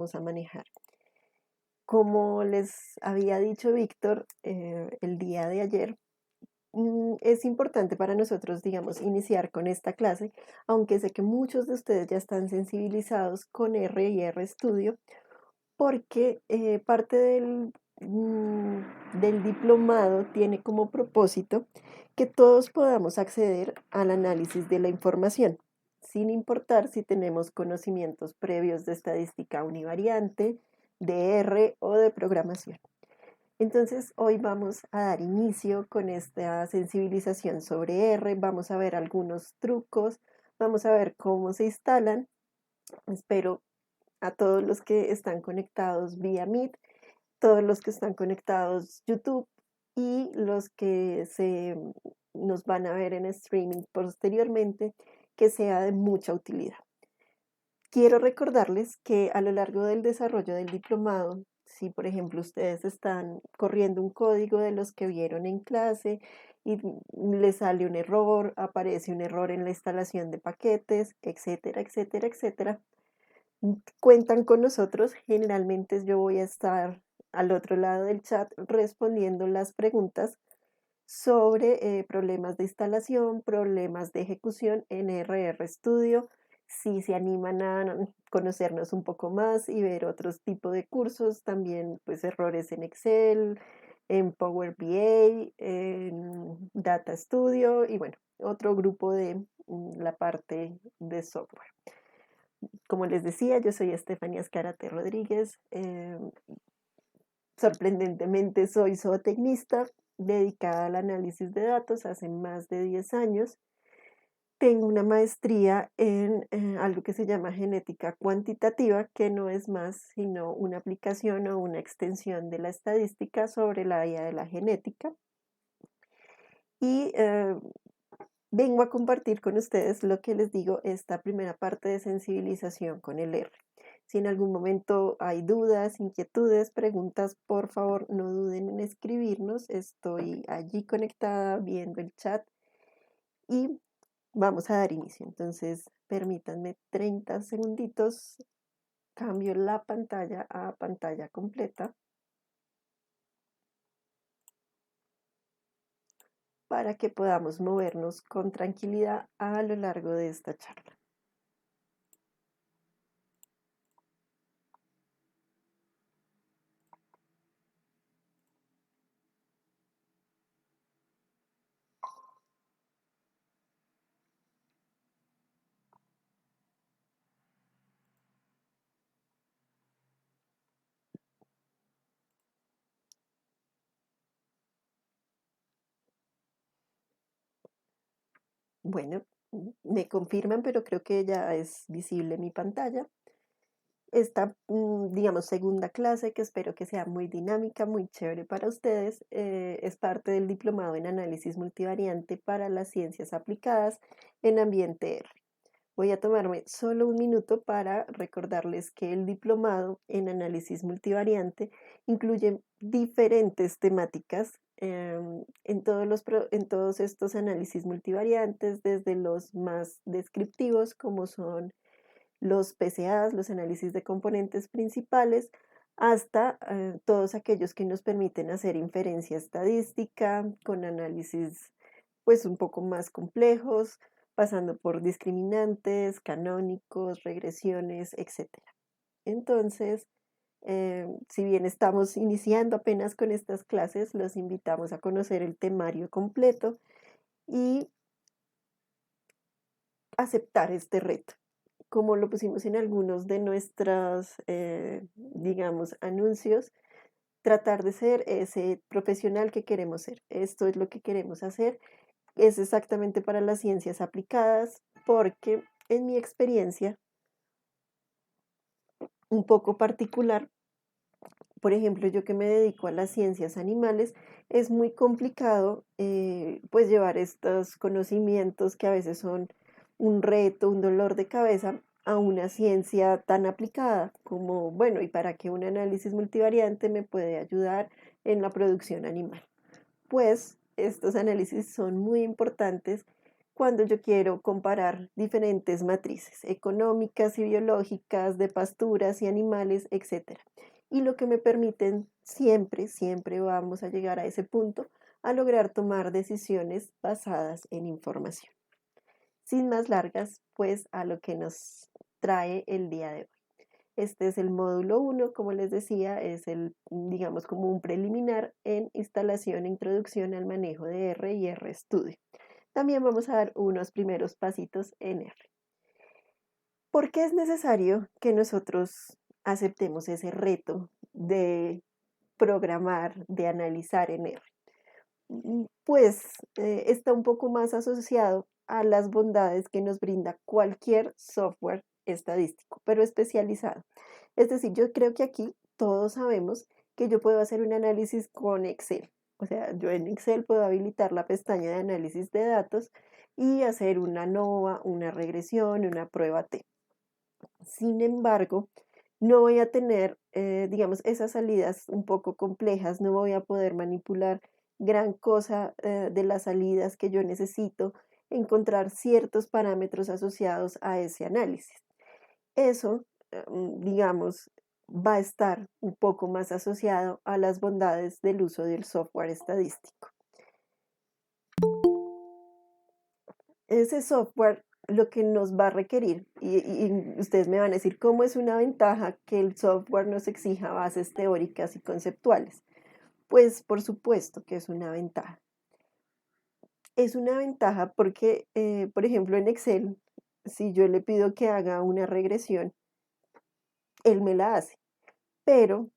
vamos a manejar. Como les había dicho Víctor el día de ayer, es importante para nosotros, digamos, iniciar con esta clase, aunque sé que muchos de ustedes ya están sensibilizados con R y RStudio, porque parte del diplomado tiene como propósito que todos podamos acceder al análisis de la información, sin importar si tenemos conocimientos previos de estadística univariante, de R o de programación. Entonces, hoy vamos a dar inicio con esta sensibilización sobre R, vamos a ver algunos trucos, vamos a ver cómo se instalan. Espero a todos los que están conectados vía Meet, todos los que están conectados YouTube y los que nos van a ver en streaming posteriormente, que sea de mucha utilidad. Quiero recordarles que a lo largo del desarrollo del diplomado, si por ejemplo ustedes están corriendo un código de los que vieron en clase y les sale un error, aparece un error en la instalación de paquetes, etcétera, etcétera, etcétera, cuentan con nosotros. Generalmente yo voy a estar al otro lado del chat respondiendo las preguntas sobre problemas de instalación, problemas de ejecución en RStudio. Si se animan a conocernos un poco más y ver otros tipos de cursos, también pues errores en Excel, en Power BI, en Data Studio y bueno, otro grupo de la parte de software. Como les decía, yo soy Estefanía Escarate Rodríguez. Sorprendentemente soy zootecnista dedicada al análisis de datos hace más de 10 años. Tengo una maestría en algo que se llama genética cuantitativa, que no es más sino una aplicación o una extensión de la estadística sobre el área de la genética. Y vengo a compartir con ustedes lo que les digo, esta primera parte de sensibilización con el R. Si en algún momento hay dudas, inquietudes, preguntas, por favor no duden en escribirnos. Estoy allí conectada viendo el chat y vamos a dar inicio. Entonces, permítanme 30 segunditos. Cambio la pantalla a pantalla completa para que podamos movernos con tranquilidad a lo largo de esta charla. Bueno, me confirman, pero creo que ya es visible mi pantalla. Esta, digamos, segunda clase, que espero que sea muy dinámica, muy chévere para ustedes, es parte del diplomado en análisis multivariante para las ciencias aplicadas en ambiente R. Voy a tomarme solo un minuto para recordarles que el diplomado en análisis multivariante incluye diferentes temáticas en todos estos análisis multivariantes, desde los más descriptivos, como son los PCAs, los análisis de componentes principales, hasta todos aquellos que nos permiten hacer inferencia estadística con análisis pues un poco más complejos, pasando por discriminantes, canónicos, regresiones, etcétera. Entonces, si bien estamos iniciando apenas con estas clases, los invitamos a conocer el temario completo y aceptar este reto. Como lo pusimos en algunos de nuestros, digamos, anuncios, tratar de ser ese profesional que queremos ser. Esto es lo que queremos hacer. Es exactamente para las ciencias aplicadas, porque en mi experiencia un poco particular, por ejemplo, yo que me dedico a las ciencias animales, es muy complicado pues llevar estos conocimientos que a veces son un reto, un dolor de cabeza a una ciencia tan aplicada como, bueno, ¿y para qué un análisis multivariante me puede ayudar en la producción animal? Pues estos análisis son muy importantes cuando yo quiero comparar diferentes matrices económicas y biológicas, de pasturas y animales, etcétera. Y lo que me permiten siempre, siempre vamos a llegar a ese punto, a lograr tomar decisiones basadas en información. Sin más largas, pues a lo que nos trae el día de hoy. Este es el módulo 1, como les decía, es el, digamos, como un preliminar en instalación e introducción al manejo de R y RStudio. También vamos a dar unos primeros pasitos en R. ¿Por qué es necesario que nosotros aceptemos ese reto de programar, de analizar en R? Pues está un poco más asociado a las bondades que nos brinda cualquier software estadístico, pero especializado. Es decir, yo creo que aquí todos sabemos que yo puedo hacer un análisis con Excel. O sea, yo en Excel puedo habilitar la pestaña de análisis de datos y hacer una ANOVA, una regresión, una prueba T. Sin embargo, no voy a tener, digamos, esas salidas un poco complejas, no voy a poder manipular gran cosa de las salidas que yo necesito, encontrar ciertos parámetros asociados a ese análisis. Eso, digamos, va a estar un poco más asociado a las bondades del uso del software estadístico. Ese software lo que nos va a requerir, y ustedes me van a decir, ¿cómo es una ventaja que el software nos exija bases teóricas y conceptuales? Pues por supuesto que es una ventaja. Es una ventaja porque, por ejemplo, en Excel, si yo le pido que haga una regresión, él me la hace. Pero,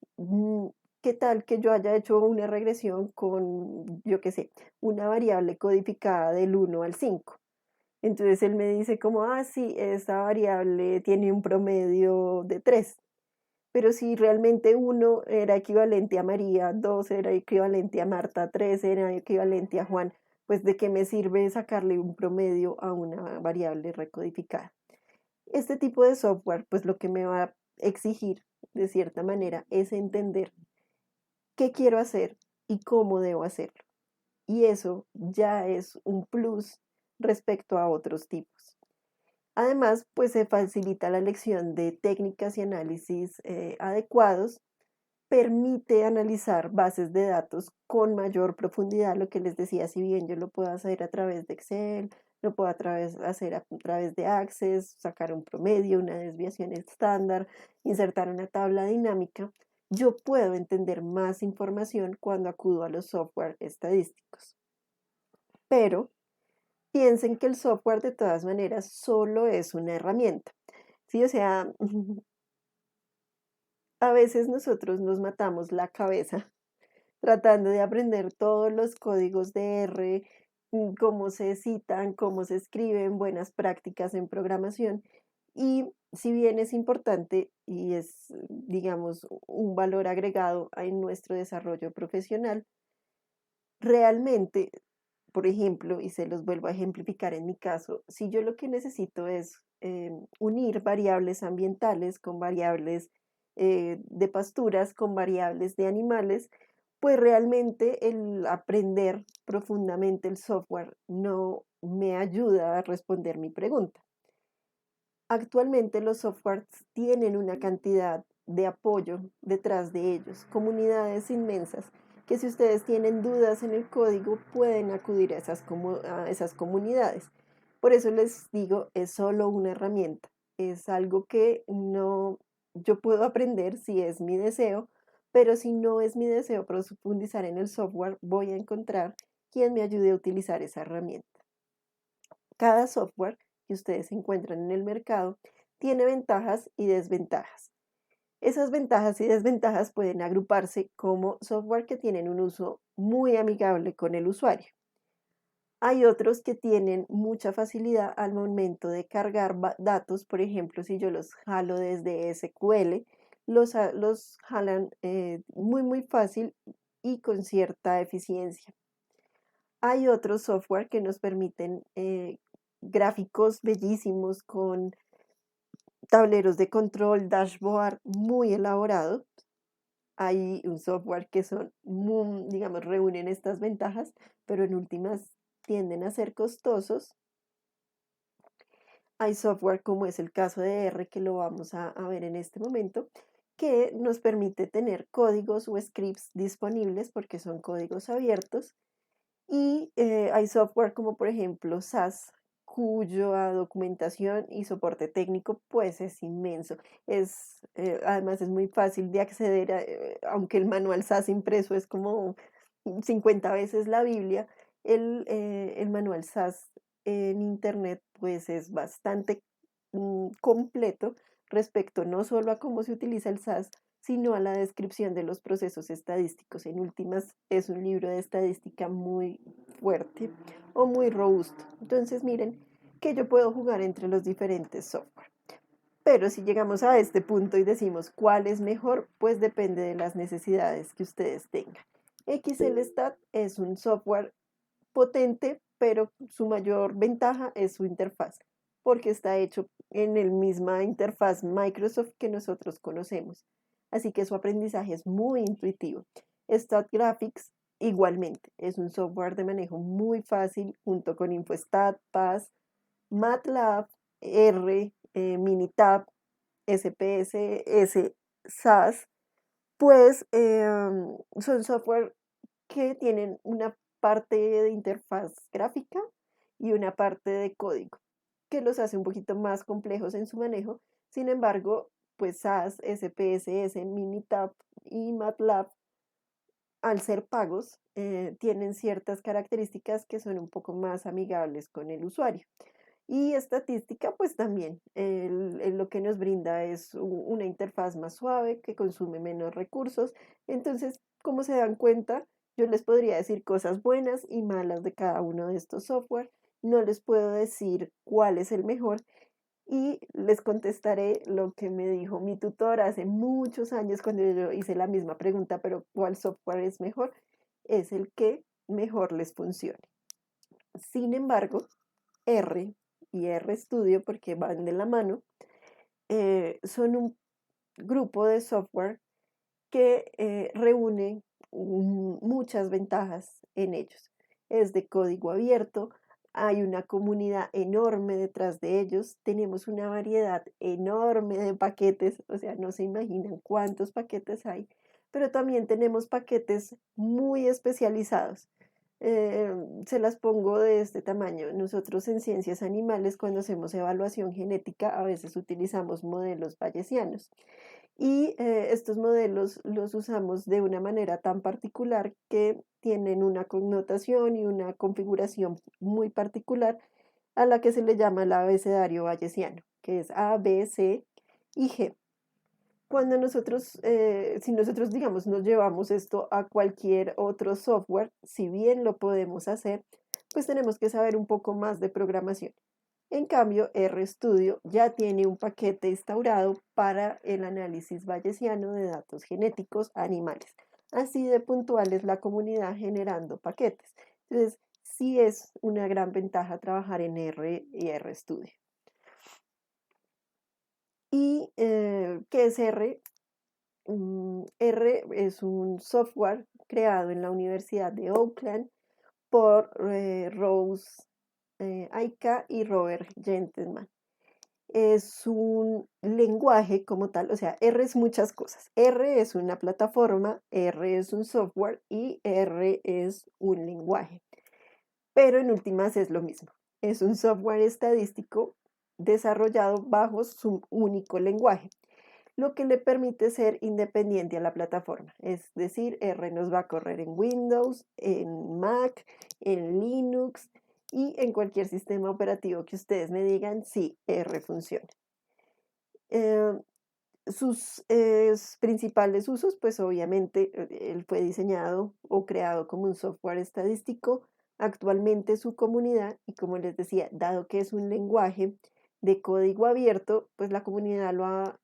¿qué tal que yo haya hecho una regresión con, yo qué sé, una variable codificada del 1 al 5? Entonces él me dice como, ah, sí, esta variable tiene un promedio de 3, pero si realmente 1 era equivalente a María, 2 era equivalente a Marta, 3 era equivalente a Juan, pues ¿de qué me sirve sacarle un promedio a una variable recodificada? Este tipo de software, pues lo que me va a exigir de cierta manera es entender qué quiero hacer y cómo debo hacerlo. Y eso ya es un plus respecto a otros tipos. Además, pues se facilita la elección de técnicas y análisis adecuados, permite analizar bases de datos con mayor profundidad, lo que les decía, si bien yo lo puedo hacer a través de Excel, lo puedo hacer a través de Access, sacar un promedio, una desviación estándar, insertar una tabla dinámica, yo puedo entender más información cuando acudo a los software estadísticos. Pero piensen que el software de todas maneras solo es una herramienta. Sí, o sea, a veces nosotros nos matamos la cabeza tratando de aprender todos los códigos de R, cómo se citan, cómo se escriben, buenas prácticas en programación. Y si bien es importante y es, digamos, un valor agregado en nuestro desarrollo profesional, realmente, por ejemplo, y se los vuelvo a ejemplificar en mi caso, si yo lo que necesito es unir variables ambientales con variables de pasturas, con variables de animales, pues realmente el aprender profundamente el software no me ayuda a responder mi pregunta. Actualmente los softwares tienen una cantidad de apoyo detrás de ellos, comunidades inmensas, que si ustedes tienen dudas en el código pueden acudir a esas comunidades. Por eso les digo, es solo una herramienta, es algo que no yo puedo aprender si es mi deseo, pero si no es mi deseo profundizar en el software, voy a encontrar quien me ayude a utilizar esa herramienta. Cada software que ustedes encuentran en el mercado tiene ventajas y desventajas. Esas ventajas y desventajas pueden agruparse como software que tienen un uso muy amigable con el usuario. Hay otros que tienen mucha facilidad al momento de cargar datos, por ejemplo, si yo los jalo desde SQL, los jalan muy fácil y con cierta eficiencia. Hay otros software que nos permiten gráficos bellísimos con tableros de control, dashboard muy elaborados. Hay un software que son, digamos, reúnen estas ventajas, pero en últimas tienden a ser costosos Hay software como es el caso de R, que lo vamos a ver en este momento, que nos permite tener códigos o scripts disponibles porque son códigos abiertos. Y hay software como por ejemplo SAS, cuya documentación y soporte técnico pues es inmenso. Además es muy fácil de acceder, aunque el manual SAS impreso es como 50 veces la Biblia, el manual SAS en Internet pues es bastante completo respecto no solo a cómo se utiliza el SAS, sino a la descripción de los procesos estadísticos. En últimas, es un libro de estadística muy fuerte o muy robusto. Entonces, miren que yo puedo jugar entre los diferentes software. Pero si llegamos a este punto y decimos cuál es mejor, pues depende de las necesidades que ustedes tengan. XLStat es un software potente, pero su mayor ventaja es su interfaz, porque está hecho en la misma interfaz Microsoft que nosotros conocemos. Así que su aprendizaje es muy intuitivo. StatGraphics igualmente es un software de manejo muy fácil junto con InfoStat, PAS, MATLAB, R, Minitab, SPSS, SAS, pues son software que tienen una parte de interfaz gráfica y una parte de código, que los hace un poquito más complejos en su manejo. Sin embargo, pues SAS, SPSS, Minitab y MATLAB, al ser pagos, tienen ciertas características que son un poco más amigables con el usuario. Y estadística, pues también lo que nos brinda es una interfaz más suave, que consume menos recursos. Entonces, como se dan cuenta, yo les podría decir cosas buenas y malas de cada uno de estos software. No les puedo decir cuál es el mejor y les contestaré lo que me dijo mi tutor hace muchos años cuando yo hice la misma pregunta, pero ¿cuál software es mejor? Es el que mejor les funcione. Sin embargo, R y RStudio, porque van de la mano, son un grupo de software que reúne muchas ventajas en ellos. Es de código abierto, hay una comunidad enorme detrás de ellos, tenemos una variedad enorme de paquetes, o sea, no se imaginan cuántos paquetes hay, pero también tenemos paquetes muy especializados. Se las pongo de este tamaño. Nosotros en ciencias animales, cuando hacemos evaluación genética, a veces utilizamos modelos bayesianos. Y estos modelos los usamos de una manera tan particular que tienen una connotación y una configuración muy particular a la que se le llama el abecedario bayesiano, que es A, B, C y G. Cuando nosotros, si nosotros, digamos, nos llevamos esto a cualquier otro software, si bien lo podemos hacer, pues tenemos que saber un poco más de programación. En cambio, RStudio ya tiene un paquete instaurado para el análisis bayesiano de datos genéticos animales. Así de puntual es la comunidad generando paquetes. Entonces, sí es una gran ventaja trabajar en R y RStudio. ¿Y qué es R? R es un software creado en la Universidad de Oakland por Rose Aika y Robert Gentleman. Es un lenguaje como tal, o sea, R es muchas cosas. R es una plataforma, R es un software y R es un lenguaje. Pero en últimas es lo mismo. Es un software estadístico desarrollado bajo su único lenguaje, lo que le permite ser independiente a la plataforma. Es decir, R nos va a correr en Windows, en Mac, en Linux y en cualquier sistema operativo que ustedes me digan, sí, R funciona. Eh, sus principales usos, pues obviamente él fue diseñado o creado como un software estadístico. Actualmente su comunidad, y como les decía, dado que es un lenguaje de código abierto, pues la comunidad lo ha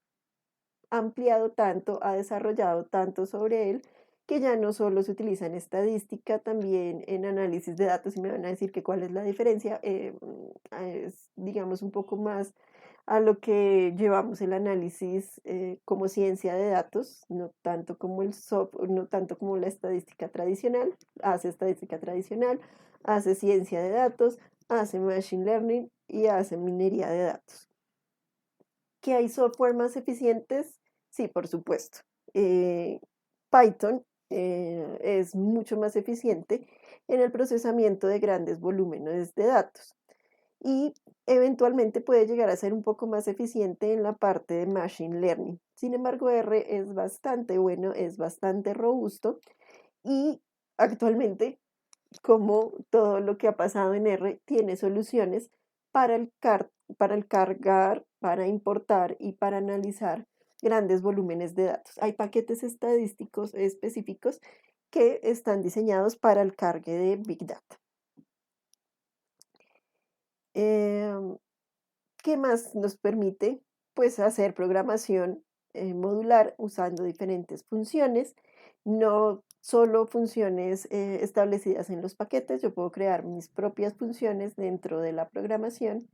ampliado tanto, ha desarrollado tanto sobre él, que ya no solo se utiliza en estadística, también en análisis de datos, y me van a decir que cuál es la diferencia, es digamos un poco más a lo que llevamos el análisis como ciencia de datos, no tanto como no tanto como la estadística tradicional, hace estadística tradicional, hace ciencia de datos, hace machine learning, y hace minería de datos. ¿Que hay software más eficientes? Sí, por supuesto. Eh, Python es mucho más eficiente en el procesamiento de grandes volúmenes de datos y eventualmente puede llegar a ser un poco más eficiente en la parte de Machine Learning. Sin embargo, R es bastante bueno, es bastante robusto y actualmente, como todo lo que ha pasado en R, tiene soluciones para para el cargar, para importar y para analizar grandes volúmenes de datos. Hay paquetes estadísticos específicos que están diseñados para el cargue de Big Data. Em, ¿Qué más nos permite? Pues hacer programación modular usando diferentes funciones, no solo funciones establecidas en los paquetes, yo puedo crear mis propias funciones dentro de la programación.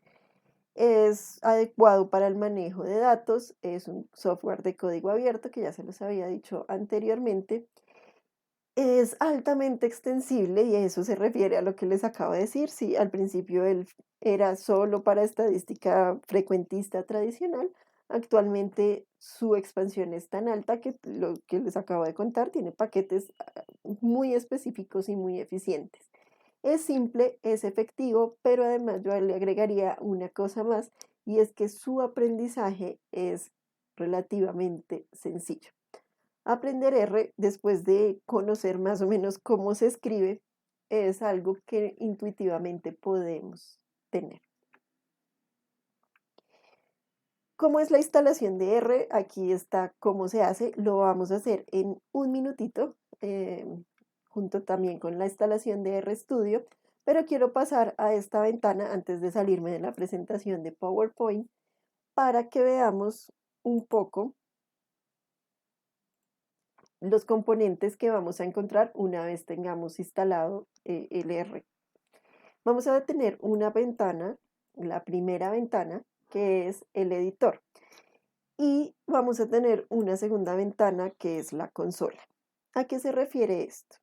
Es adecuado para el manejo de datos, es un software de código abierto, que ya se los había dicho anteriormente. Es altamente extensible y eso se refiere a lo que les acabo de decir. Sí, al principio él era solo para estadística frecuentista tradicional. Actualmente su expansión es tan alta que lo que les acabo de contar tiene paquetes muy específicos y muy eficientes. Es simple, es efectivo, pero además yo le agregaría una cosa más y es que su aprendizaje es relativamente sencillo. Aprender R después de conocer más o menos cómo se escribe es algo que intuitivamente podemos tener. ¿Cómo es la instalación de R? Aquí está cómo se hace. Lo vamos a hacer en un minutito, junto también con la instalación de RStudio, pero quiero pasar a esta ventana antes de salirme de la presentación de PowerPoint para que veamos un poco los componentes que vamos a encontrar una vez tengamos instalado el R. Vamos a tener una ventana, la primera ventana, que es el editor. Y vamos a tener una segunda ventana, que es la consola. ¿A qué se refiere esto?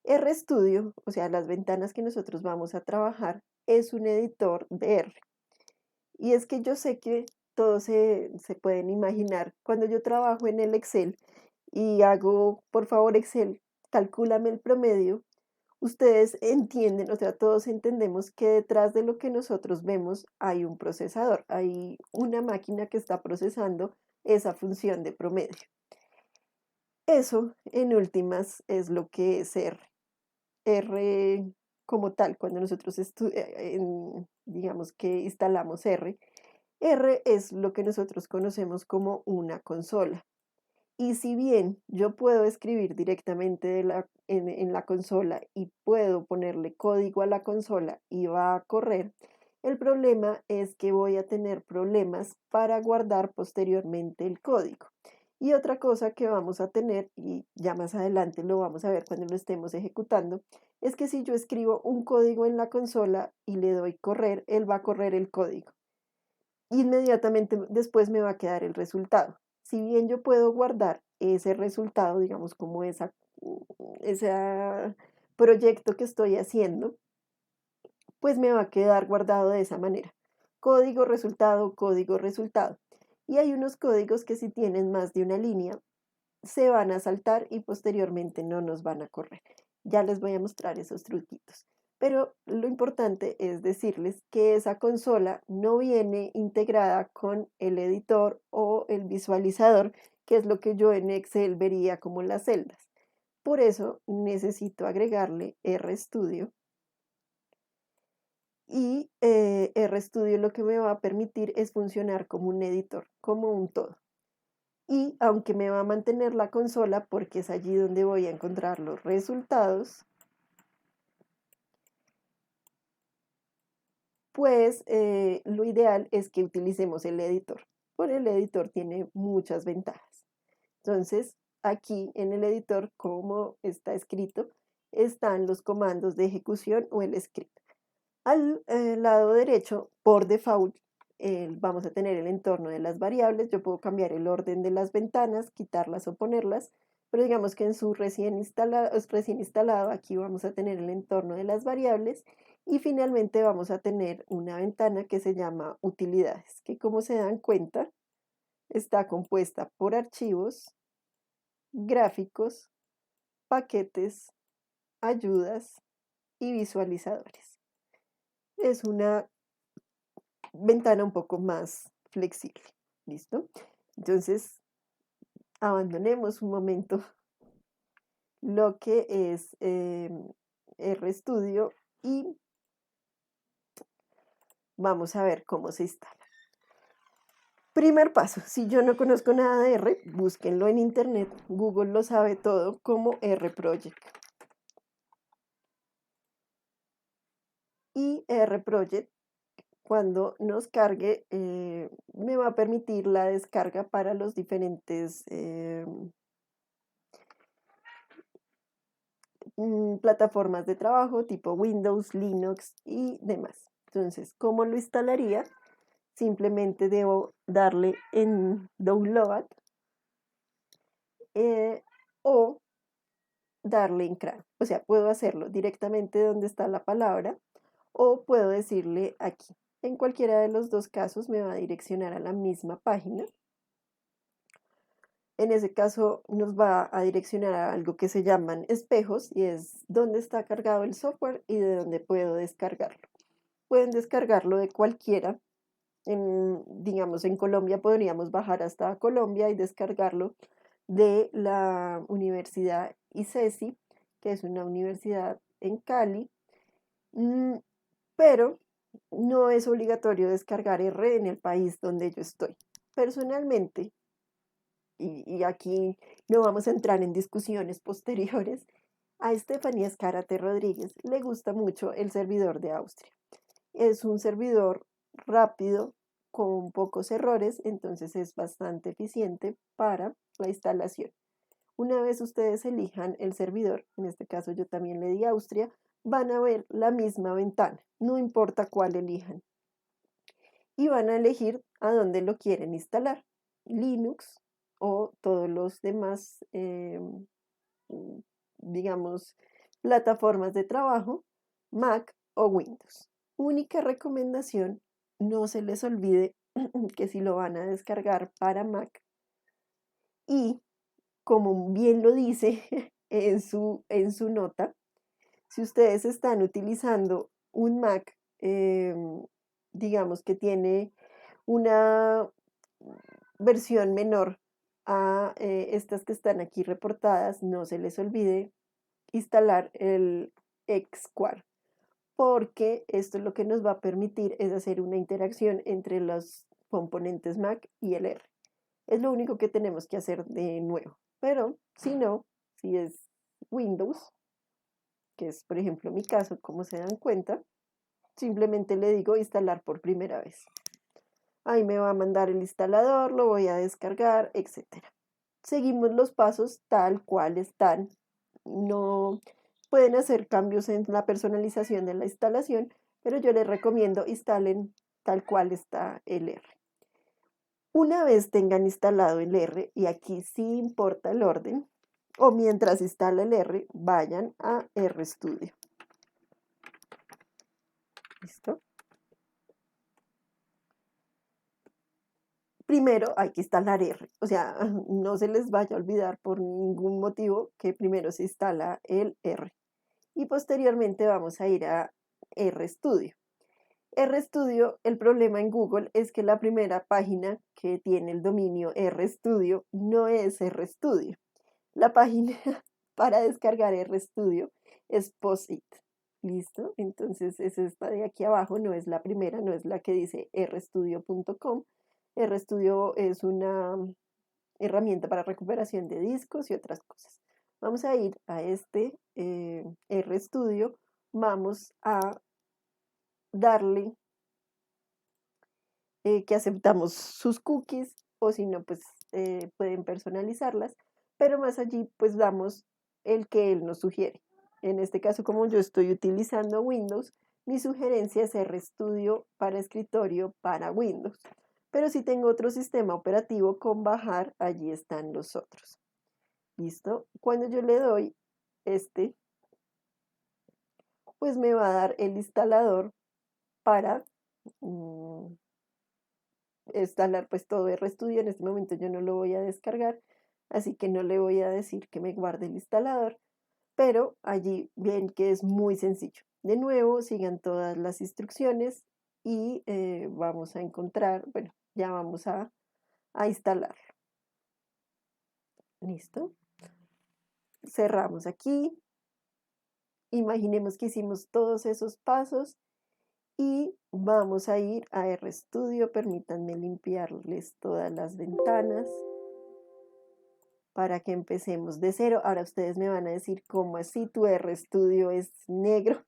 RStudio, o sea, las ventanas que nosotros vamos a trabajar, es un editor de R. Y es que yo sé que todos se pueden imaginar, cuando yo trabajo en el Excel y hago, por favor, Excel, calcúlame el promedio, ustedes entienden, o sea, todos entendemos que detrás de lo que nosotros vemos hay un procesador, hay una máquina que está procesando esa función de promedio. Eso, en últimas, es lo que es R. R como tal, cuando nosotros digamos que instalamos R, R es lo que nosotros conocemos como una consola. Y si bien yo puedo escribir directamente en la consola y puedo ponerle código a la consola y va a correr, el problema es que voy a tener problemas para guardar posteriormente el código. Y otra cosa que vamos a tener, y ya más adelante lo vamos a ver cuando lo estemos ejecutando, es que si yo escribo un código en la consola y le doy correr, él va a correr el código. Inmediatamente después me va a quedar el resultado. Si bien yo puedo guardar ese resultado, digamos, como ese proyecto que estoy haciendo, pues me va a quedar guardado de esa manera. Código, resultado, código, resultado. Y hay unos códigos que si tienen más de una línea, se van a saltar y posteriormente no nos van a correr. Ya les voy a mostrar esos truquitos. Pero lo importante es decirles que esa consola no viene integrada con el editor o el visualizador, que es lo que yo en Excel vería como las celdas. Por eso necesito agregarle RStudio y RStudio lo que me va a permitir es funcionar como un editor, como un todo. Y aunque me va a mantener la consola porque es allí donde voy a encontrar los resultados, pues lo ideal es que utilicemos el editor. Por el editor tiene muchas ventajas. Entonces, aquí en el editor, como está escrito, están los comandos de ejecución o el script. Al lado derecho, por default, vamos a tener el entorno de las variables. Yo puedo cambiar el orden de las ventanas, quitarlas o ponerlas, pero digamos que en su recién instalado, aquí vamos a tener el entorno de las variables y finalmente vamos a tener una ventana que se llama utilidades, que como se dan cuenta, está compuesta por archivos, gráficos, paquetes, ayudas y visualizadores. Es una ventana un poco más flexible. ¿Listo? Entonces, abandonemos un momento lo que es RStudio y vamos a ver cómo se instala. Primer paso, si yo no conozco nada de R, búsquenlo en internet. Google lo sabe todo como RProject. Y RProject, cuando nos cargue, me va a permitir la descarga para los diferentes plataformas de trabajo tipo Windows, Linux y demás. Entonces, ¿cómo lo instalaría? Simplemente debo darle en Download o darle en CRAN. O sea, puedo hacerlo directamente donde está la palabra o puedo decirle aquí. En cualquiera de los dos casos me va a direccionar a la misma página. En ese caso nos va a direccionar a algo que se llaman espejos y es donde está cargado el software y de dónde puedo descargarlo. Pueden descargarlo de cualquiera. Digamos, en Colombia podríamos bajar hasta Colombia y descargarlo de la Universidad ICESI, que es una universidad en Cali, pero no es obligatorio descargar R en el país donde yo estoy. Personalmente, y aquí no vamos a entrar en discusiones posteriores, a Estefanía Escárate Rodríguez le gusta mucho el servidor de Austria. Es un servidor rápido, con pocos errores, entonces es bastante eficiente para la instalación. Una vez ustedes elijan el servidor, en este caso yo también le di Austria, van a ver la misma ventana, no importa cuál elijan. Y van a elegir a dónde lo quieren instalar, Linux o todos los demás, digamos, plataformas de trabajo, Mac o Windows. Única recomendación, no se les olvide que si lo van a descargar para Mac y como bien lo dice en su nota, si ustedes están utilizando un Mac, digamos que tiene una versión menor a estas que están aquí reportadas, no se les olvide instalar el XQuar, porque esto lo que nos va a permitir es hacer una interacción entre los componentes Mac y el R. Es lo único que tenemos que hacer de nuevo. Pero si no, si es Windows, que es por ejemplo mi caso, como se dan cuenta, simplemente le digo instalar por primera vez. Ahí me va a mandar el instalador, lo voy a descargar, etc. Seguimos los pasos tal cual están. No pueden hacer cambios en la personalización de la instalación, pero yo les recomiendo instalen tal cual está el R. Una vez tengan instalado el R, y aquí sí importa el orden, o mientras instala el R, vayan a RStudio. ¿Listo? Primero hay que instalar R, o sea, no se les vaya a olvidar por ningún motivo que primero se instala el R. Y posteriormente vamos a ir a RStudio. RStudio, el problema en Google es que la primera página que tiene el dominio RStudio no es RStudio. La página para descargar RStudio es Posit. ¿Listo? Entonces es esta de aquí abajo, no es la primera, no es la que dice rstudio.com. RStudio es una herramienta para recuperación de discos y otras cosas. Vamos a ir a este RStudio, vamos a darle que aceptamos sus cookies o si no, pues pueden personalizarlas, pero más allí pues damos el que él nos sugiere. En este caso, como yo estoy utilizando Windows, mi sugerencia es RStudio para escritorio para Windows. Pero si tengo otro sistema operativo con bajar, allí están los otros. ¿Listo? Cuando yo le doy este, pues me va a dar el instalador para mm, instalar pues todo RStudio. En este momento yo no lo voy a descargar, así que no le voy a decir que me guarde el instalador, pero allí ven que es muy sencillo. De nuevo, sigan todas las instrucciones y vamos a encontrar, bueno, ya vamos a instalar. ¿Listo? Cerramos aquí. Imaginemos que hicimos todos esos pasos y vamos a ir a RStudio. Permítanme limpiarles todas las ventanas para que empecemos de cero. Ahora ustedes me van a decir, ¿cómo así tu RStudio es negro?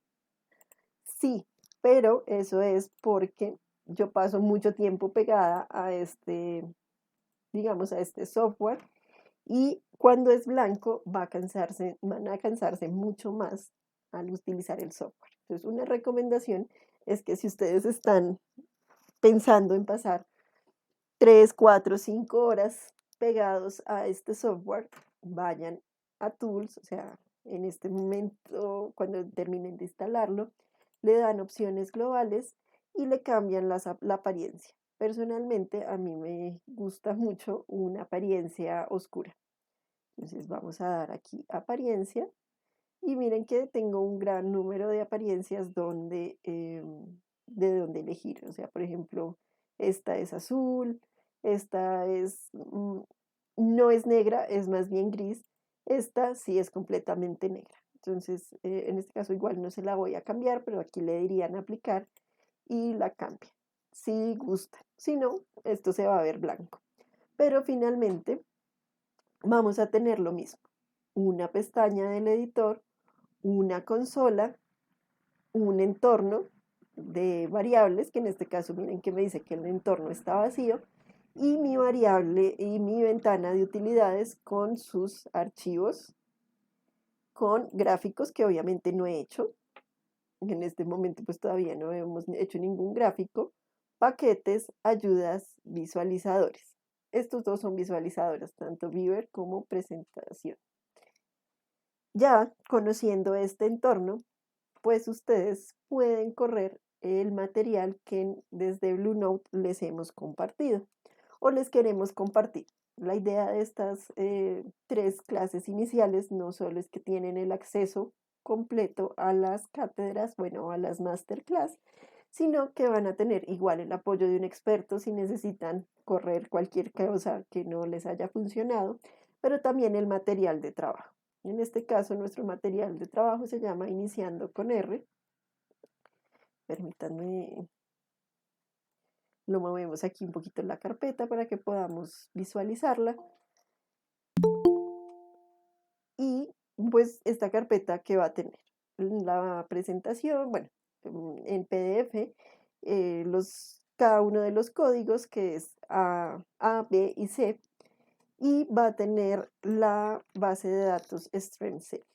Sí, pero eso es porque yo paso mucho tiempo pegada a este, digamos, a este software, y cuando es blanco van a cansarse mucho más al utilizar el software. Entonces, una recomendación es que si ustedes están pensando en pasar 3, 4, 5 horas pegados a este software, vayan a Tools, o sea, en este momento, cuando terminen de instalarlo, le dan opciones globales y le cambian la apariencia. Personalmente, a mí me gusta mucho una apariencia oscura. Entonces vamos a dar aquí apariencia y miren que tengo un gran número de apariencias de donde elegir. O sea, por ejemplo, esta es azul, esta es, no es negra, es más bien gris. Esta sí es completamente negra. Entonces, en este caso igual no se la voy a cambiar, pero aquí le dirían aplicar y la cambia. Si gusta, si no, esto se va a ver blanco. Pero finalmente vamos a tener lo mismo. Una pestaña del editor, una consola, un entorno de variables, que en este caso miren que me dice que el entorno está vacío, y mi variable y mi ventana de utilidades con sus archivos, con gráficos que obviamente no he hecho. En este momento pues todavía no hemos hecho ningún gráfico, paquetes, ayudas, visualizadores. Estos dos son visualizadores, tanto Beaver como presentación. Ya conociendo este entorno, pues ustedes pueden correr el material que desde Blue Note les hemos compartido o les queremos compartir. La idea de estas 3 clases iniciales no solo es que tienen el acceso completo a las cátedras, bueno, a las masterclass, sino que van a tener igual el apoyo de un experto si necesitan correr cualquier cosa que no les haya funcionado, pero también el material de trabajo. En este caso, nuestro material de trabajo se llama Iniciando con R. Permítanme, lo movemos aquí un poquito en la carpeta para que podamos visualizarla. Y pues esta carpeta que va a tener la presentación, bueno, en PDF, cada uno de los códigos que es A, B y C, y va a tener la base de datos Stream Sales.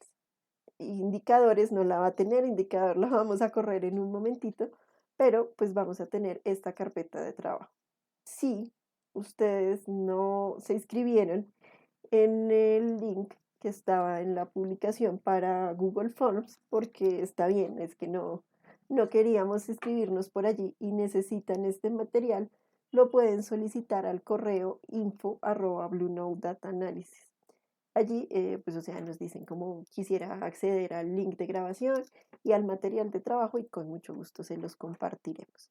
Indicadores no la va a tener, indicador la vamos a correr en un momentito, pero pues vamos a tener esta carpeta de trabajo. Si ustedes no se inscribieron en el link que estaba en la publicación para Google Forms, porque está bien, es que no queríamos inscribirnos por allí y necesitan este material, lo pueden solicitar al correo info@bluenote.dataanalysis. Allí, pues, o sea, nos dicen cómo quisiera acceder al link de grabación y al material de trabajo y con mucho gusto se los compartiremos.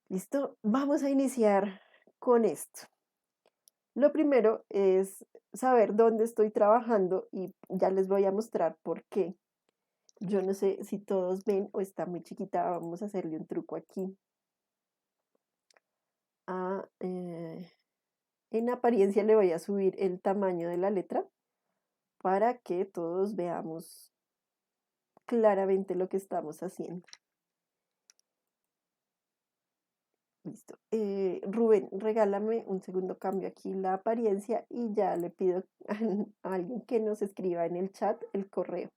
¿Listo? Vamos a iniciar con esto. Lo primero es saber dónde estoy trabajando y ya les voy a mostrar por qué. Yo no sé si todos ven o está muy chiquita, vamos a hacerle un truco aquí. En apariencia le voy a subir el tamaño de la letra para que todos veamos claramente lo que estamos haciendo. Listo. Rubén, regálame un segundo, cambio aquí la apariencia y ya le pido a alguien que nos escriba en el chat el correo.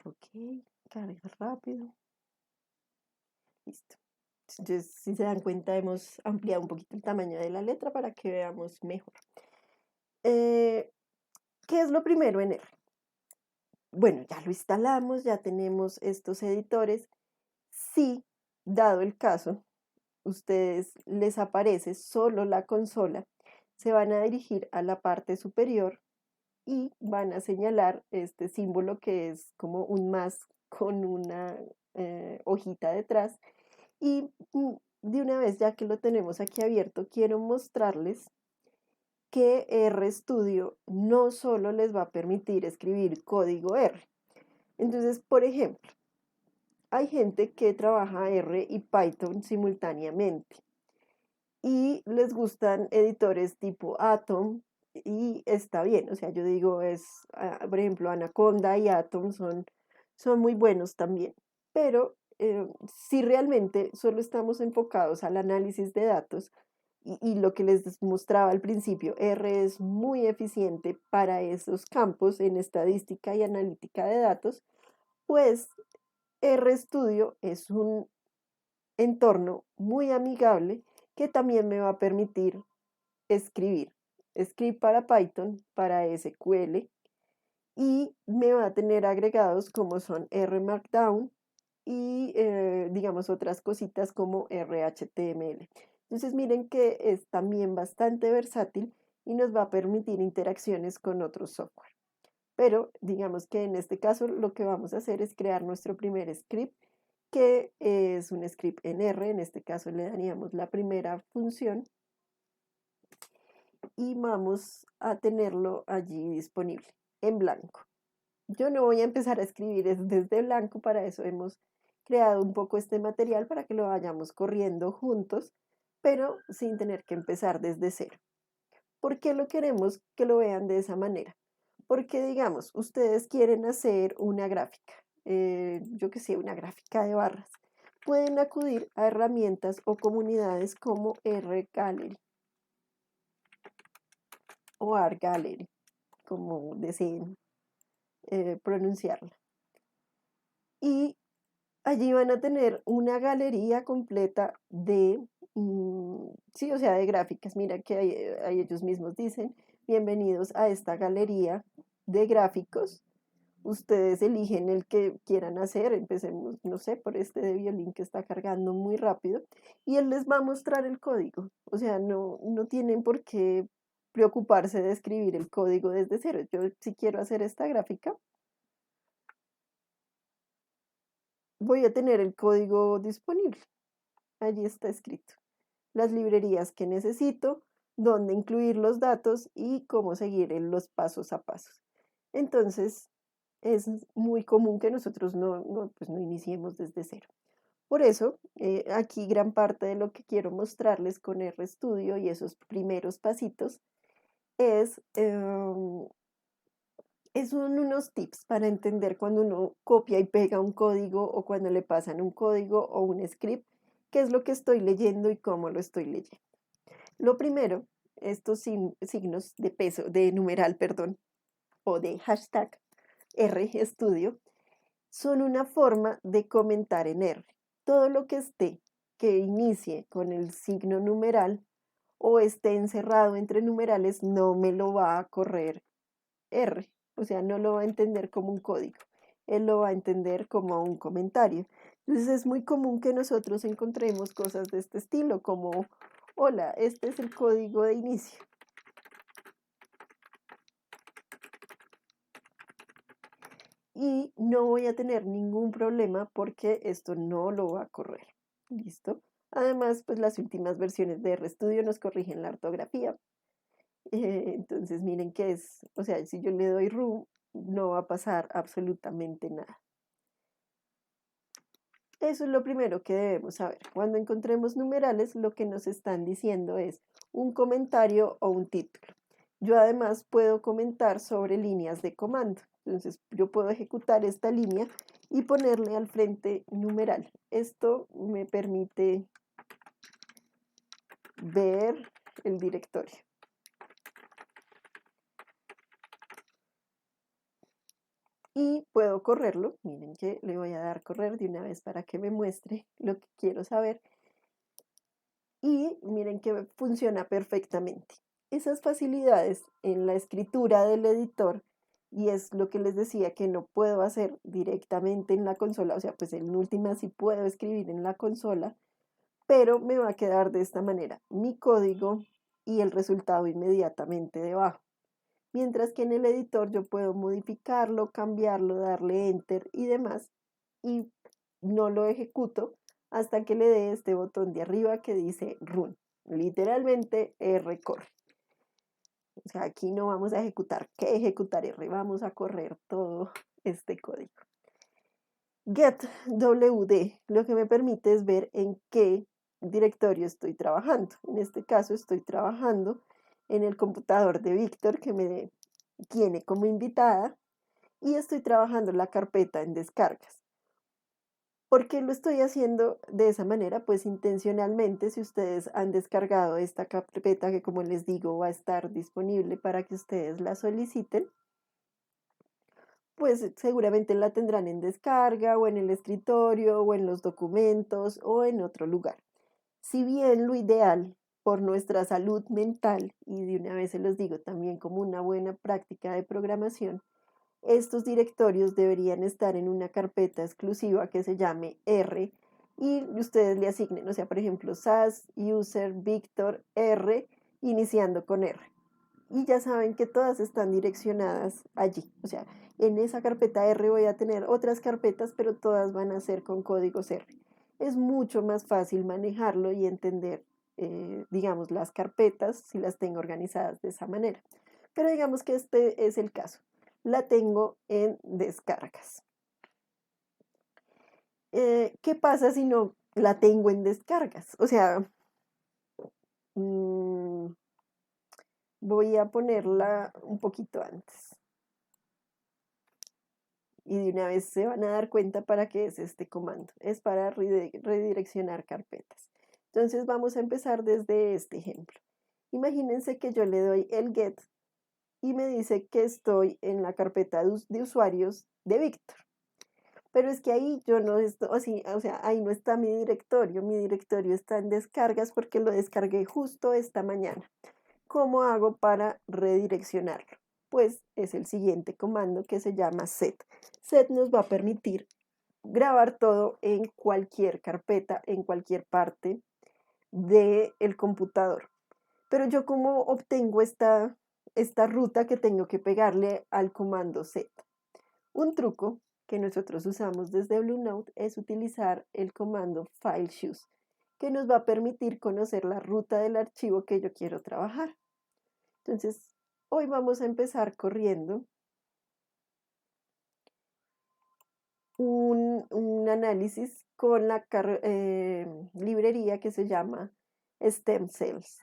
Ok, carga rápido. Listo. Entonces, si se dan cuenta, hemos ampliado un poquito el tamaño de la letra para que veamos mejor. Eh, ¿Qué es lo primero en R? Bueno, ya lo instalamos, ya tenemos estos editores. Si, dado el caso, ustedes les aparece solo la consola, se van a dirigir a la parte superior y van a señalar este símbolo que es como un más con una hojita detrás. Y de una vez, ya que lo tenemos aquí abierto, quiero mostrarles que RStudio no solo les va a permitir escribir código R. Entonces, por ejemplo, hay gente que trabaja R y Python simultáneamente y les gustan editores tipo Atom y está bien, o sea, yo digo, por ejemplo, Anaconda y Atom son muy buenos también, pero si realmente solo estamos enfocados al análisis de datos y lo que les mostraba al principio, R es muy eficiente para esos campos en estadística y analítica de datos, pues RStudio es un entorno muy amigable que también me va a permitir escribir script para Python, para SQL y me va a tener agregados como son R Markdown y digamos otras cositas como RHTML. Entonces miren que es también bastante versátil y nos va a permitir interacciones con otros software. Pero digamos que en este caso lo que vamos a hacer es crear nuestro primer script, que es un script en R. En este caso le daríamos la primera función y vamos a tenerlo allí disponible en blanco. Yo no voy a empezar a escribir desde blanco, para eso hemos creado un poco este material para que lo vayamos corriendo juntos, pero sin tener que empezar desde cero. ¿Por qué lo queremos que lo vean de esa manera? Porque, digamos, ustedes quieren hacer una gráfica, yo que sé, una gráfica de barras. Pueden acudir a herramientas o comunidades como RGallery o ArtGallery, como deseen pronunciarla. Y allí van a tener una galería completa de, sí, o sea, de gráficas. Mira que ahí ellos mismos dicen, bienvenidos a esta galería de gráficos. Ustedes eligen el que quieran hacer. Empecemos, no sé, por este de violín que está cargando muy rápido. Y él les va a mostrar el código. O sea, no tienen por qué preocuparse de escribir el código desde cero. Yo si quiero hacer esta gráfica, voy a tener el código disponible. Allí está escrito. Las librerías que necesito, dónde incluir los datos y cómo seguir en los pasos a pasos. Entonces, es muy común que nosotros pues no iniciemos desde cero. Por eso, aquí gran parte de lo que quiero mostrarles con RStudio y esos primeros pasitos es, son unos tips para entender cuando uno copia y pega un código o cuando le pasan un código o un script, qué es lo que estoy leyendo y cómo lo estoy leyendo. Lo primero, estos signos de peso, de numeral, perdón, o de hashtag RStudio, son una forma de comentar en R. Todo lo que esté que inicie con el signo numeral o esté encerrado entre numerales no me lo va a correr R, o sea, no lo va a entender como un código, él lo va a entender como un comentario. Entonces es muy común que nosotros encontremos cosas de este estilo, como, hola, este es el código de inicio. Y no voy a tener ningún problema porque esto no lo va a correr. ¿Listo? Además, pues las últimas versiones de RStudio nos corrigen la ortografía. Entonces, miren que es, o sea, si yo le doy room, no va a pasar absolutamente nada. Eso es lo primero que debemos saber. Cuando encontremos numerales, lo que nos están diciendo es un comentario o un título. Yo además puedo comentar sobre líneas de comando. Entonces, yo puedo ejecutar esta línea y ponerle al frente numeral. Esto me permite ver el directorio. y puedo correrlo. Miren que le voy a dar correr de una vez para que me muestre lo que quiero saber. Y miren que funciona perfectamente. Esas facilidades en la escritura del editor, y es lo que les decía que no puedo hacer directamente en la consola, o sea, pues en última sí puedo escribir en la consola, pero me va a quedar de esta manera mi código y el resultado inmediatamente debajo. Mientras que en el editor yo puedo modificarlo, cambiarlo, darle enter y demás, y no lo ejecuto hasta que le dé este botón de arriba que dice run. Literalmente R corre. O sea, aquí no vamos a ejecutar que ejecutar R, vamos a correr todo este código. Getwd lo que me permite es ver en qué directorio estoy trabajando. En este caso estoy trabajando en el computador de Víctor que me tiene como invitada y estoy trabajando la carpeta en descargas. ¿Por qué lo estoy haciendo de esa manera? Pues intencionalmente, si ustedes han descargado esta carpeta que como les digo va a estar disponible para que ustedes la soliciten, pues seguramente la tendrán en descarga o en el escritorio o en los documentos o en otro lugar. Si bien lo ideal por nuestra salud mental, y de una vez se los digo también como una buena práctica de programación, estos directorios deberían estar en una carpeta exclusiva que se llame R y ustedes le asignen, o sea, por ejemplo, SAS, User, Victor, R, iniciando con R. Y ya saben que todas están direccionadas allí. O sea, en esa carpeta R voy a tener otras carpetas, pero todas van a ser con códigos R. Es mucho más fácil manejarlo y entender, digamos, las carpetas si las tengo organizadas de esa manera. Pero digamos que este es el caso. La tengo en descargas. ¿Qué pasa si no la tengo en descargas? O sea, mmm, voy a ponerla un poquito antes. Y de una vez se van a dar cuenta para qué es este comando. Es para redireccionar carpetas. Entonces vamos a empezar desde este ejemplo. Imagínense que yo le doy el get y me dice que estoy en la carpeta de usuarios de Víctor. Pero es que ahí yo no estoy, o sea, ahí no está mi directorio está en descargas porque lo descargué justo esta mañana. ¿Cómo hago para redireccionarlo? Pues es el siguiente comando que se llama set. Set nos va a permitir grabar todo en cualquier carpeta, en cualquier parte del computador. Pero yo cómo obtengo esta ruta que tengo que pegarle al comando set. Un truco que nosotros usamos desde Blue Note es utilizar el comando file choose, que nos va a permitir conocer la ruta del archivo que yo quiero trabajar. Entonces, hoy vamos a empezar corriendo un análisis con la librería que se llama Stem Cells.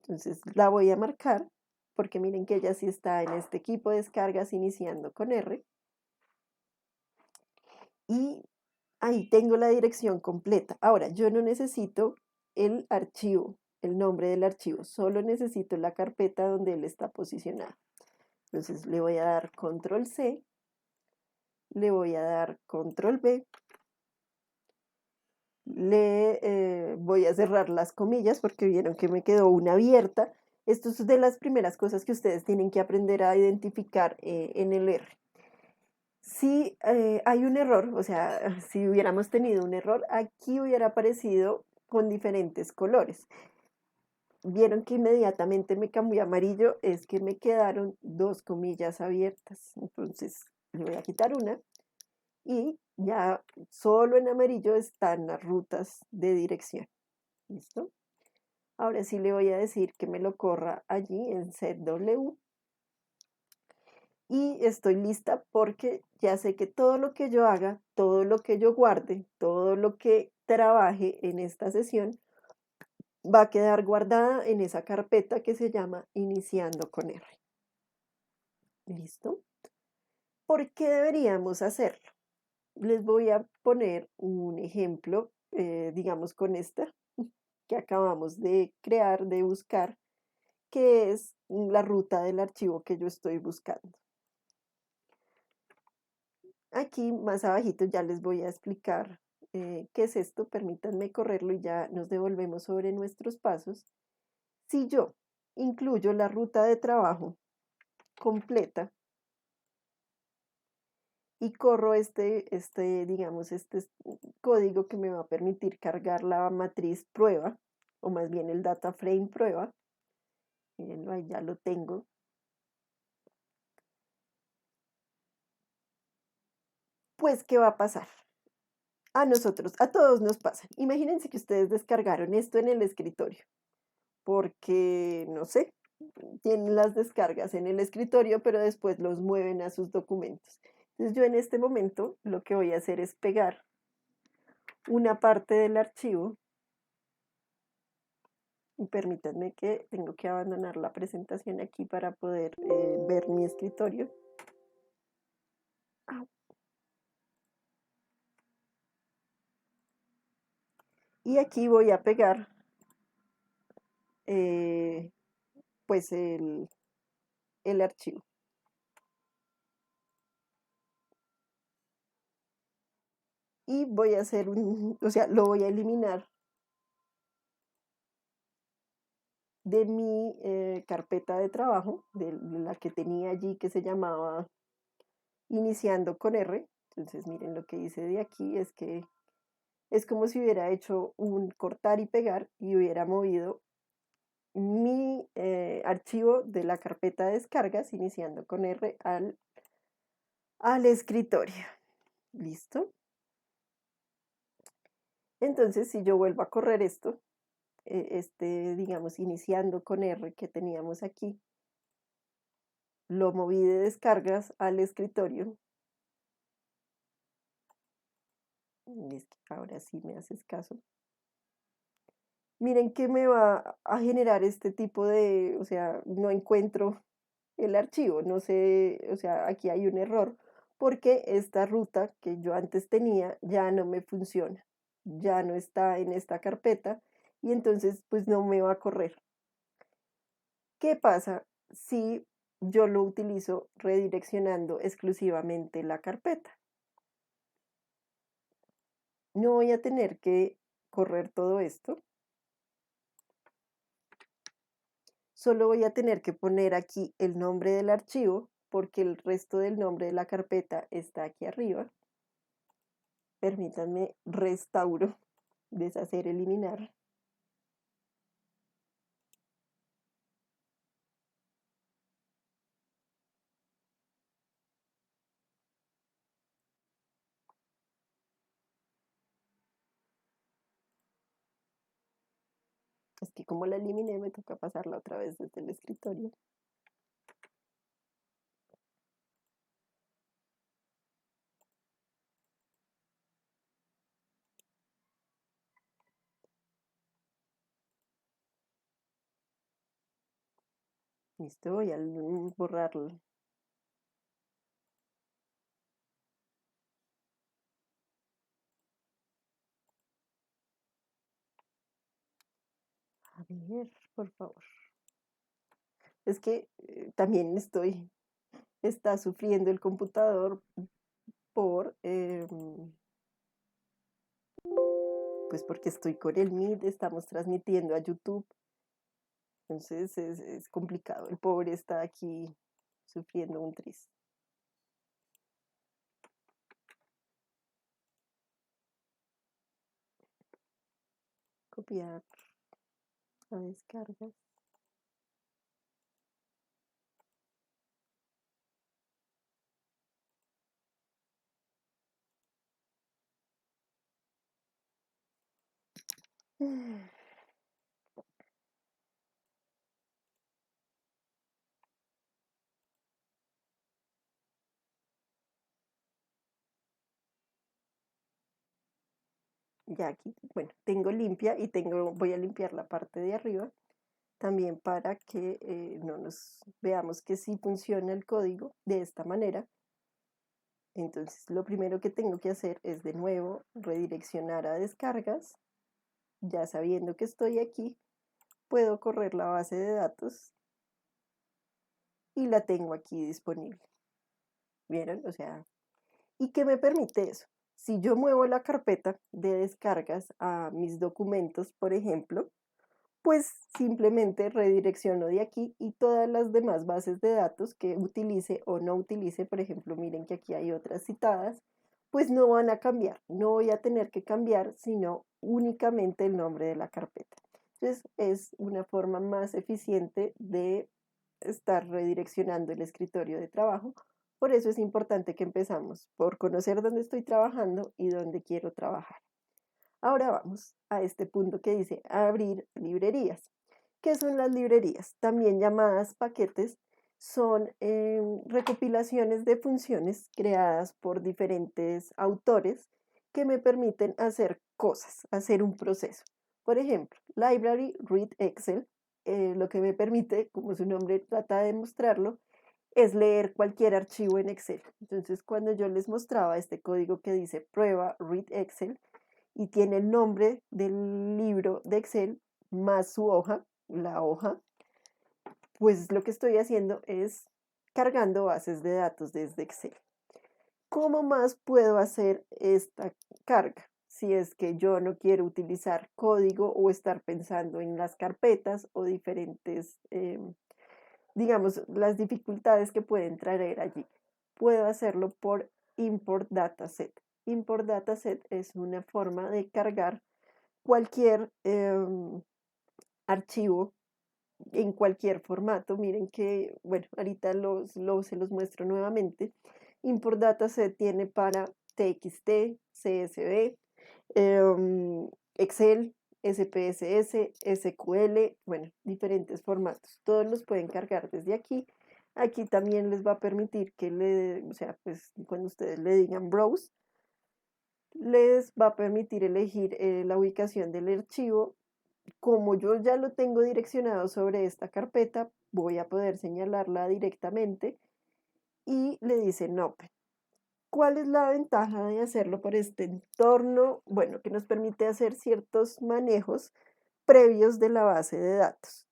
Entonces, la voy a marcar porque miren que ella sí está en este equipo de descargas iniciando con R. Y ahí tengo la dirección completa. Ahora, yo no necesito el archivo, el nombre del archivo, solo necesito la carpeta donde él está posicionado. Entonces le voy a dar control C, le voy a dar control B, le voy a cerrar las comillas porque vieron que me quedó una abierta. Esto es de las primeras cosas que ustedes tienen que aprender a identificar en el R. Si hay un error, o sea, si hubiéramos tenido un error, aquí hubiera aparecido con diferentes colores. Vieron que inmediatamente me cambió a amarillo, es que me quedaron dos comillas abiertas. Entonces, le voy a quitar una y ya solo en amarillo están las rutas de dirección. ¿Listo? Ahora sí le voy a decir que me lo corra allí en ZW. Y estoy lista porque ya sé que todo lo que yo haga, todo lo que yo guarde, todo lo que trabaje en esta sesión va a quedar guardada en esa carpeta que se llama Iniciando con R. ¿Listo? ¿Por qué deberíamos hacerlo? Les voy a poner un ejemplo, digamos con esta que acabamos de crear, de buscar, que es la ruta del archivo que yo estoy buscando. Aquí más abajito ya les voy a explicar qué es esto. Permítanme correrlo y ya nos devolvemos sobre nuestros pasos. Si yo incluyo la ruta de trabajo completa y corro digamos, código que me va a permitir cargar la matriz prueba, o más bien el data frame prueba, mírenlo, ahí ya lo tengo. Pues, ¿qué va a pasar? A todos nos pasa. Imagínense que ustedes descargaron esto en el escritorio, porque, no sé, tienen las descargas en el escritorio, pero después los mueven a sus documentos. Entonces yo en este momento lo que voy a hacer es pegar una parte del archivo, y permítanme que tengo que abandonar la presentación aquí para poder ver mi escritorio. Ah, y aquí voy a pegar eh, pues el archivo. Y voy a hacer o sea, lo voy a eliminar de mi carpeta de trabajo, de la que tenía allí que se llamaba Iniciando con R. Entonces miren, lo que hice de aquí es que es como si hubiera hecho un cortar y pegar y hubiera movido mi archivo de la carpeta de descargas, iniciando con R, al escritorio. ¿Listo? Entonces, si yo vuelvo a correr esto, digamos, iniciando con R que teníamos aquí, lo moví de descargas al escritorio. Y es que ahora sí me haces caso. Miren que me va a generar este tipo o sea, no encuentro el archivo, no sé, o sea, aquí hay un error porque esta ruta que yo antes tenía ya no me funciona, ya no está en esta carpeta y entonces pues no me va a correr. ¿Qué pasa si yo lo utilizo redireccionando exclusivamente la carpeta? No voy a tener que correr todo esto, solo voy a tener que poner aquí el nombre del archivo porque el resto del nombre de la carpeta está aquí arriba. Permítanme restauro, deshacer, eliminar. Es que como la eliminé me toca pasarla otra vez desde el escritorio. Listo, voy a borrarlo. A ver, por favor. Es que también está sufriendo el computador por, pues porque estoy con el Meet, estamos transmitiendo a YouTube, entonces es complicado. El pobre está aquí sufriendo un tris. Copiar a descargas. Ya aquí, bueno, tengo limpia y voy a limpiar la parte de arriba también para que no nos veamos que sí funciona el código de esta manera. Entonces, lo primero que tengo que hacer es de nuevo redireccionar a descargas. Ya sabiendo que estoy aquí, puedo correr la base de datos y la tengo aquí disponible. ¿Vieron? O sea, ¿Y qué me permite eso? Si yo muevo la carpeta de descargas a mis documentos, por ejemplo, pues simplemente redirecciono de aquí y todas las demás bases de datos que utilice o no utilice, por ejemplo, miren que aquí hay otras citadas, pues no van a cambiar, no voy a tener que cambiar, sino únicamente el nombre de la carpeta. Entonces es una forma más eficiente de estar redireccionando el escritorio de trabajo. Por eso es importante que empezamos por conocer dónde estoy trabajando y dónde quiero trabajar. Ahora vamos a este punto que dice abrir librerías. ¿Qué son las librerías? También llamadas paquetes, son recopilaciones de funciones creadas por diferentes autores que me permiten hacer cosas, hacer un proceso. Por ejemplo, Library Read Excel, lo que me permite, como su nombre trata de mostrarlo, es leer cualquier archivo en Excel. Entonces, cuando yo les mostraba este código que dice prueba Read Excel, y tiene el nombre del libro de Excel más su hoja, la hoja, pues lo que estoy haciendo es cargando bases de datos desde Excel. ¿Cómo más puedo hacer esta carga? Si es que yo no quiero utilizar código o estar pensando en las carpetas o diferentes, digamos, las dificultades que pueden traer allí. Puedo hacerlo por import dataset. Import dataset es una forma de cargar cualquier archivo en cualquier formato. Miren que, bueno, ahorita se los muestro nuevamente. Import Dataset tiene para TXT, CSV, Excel, SPSS, SQL, bueno, diferentes formatos. Todos los pueden cargar desde aquí. Aquí también les va a permitir que o sea, pues cuando ustedes le digan browse, les va a permitir elegir la ubicación del archivo. Como yo ya lo tengo direccionado sobre esta carpeta, voy a poder señalarla directamente y le dice no. ¿Cuál es la ventaja de hacerlo por este entorno? Bueno, que nos permite hacer ciertos manejos previos de la base de datos.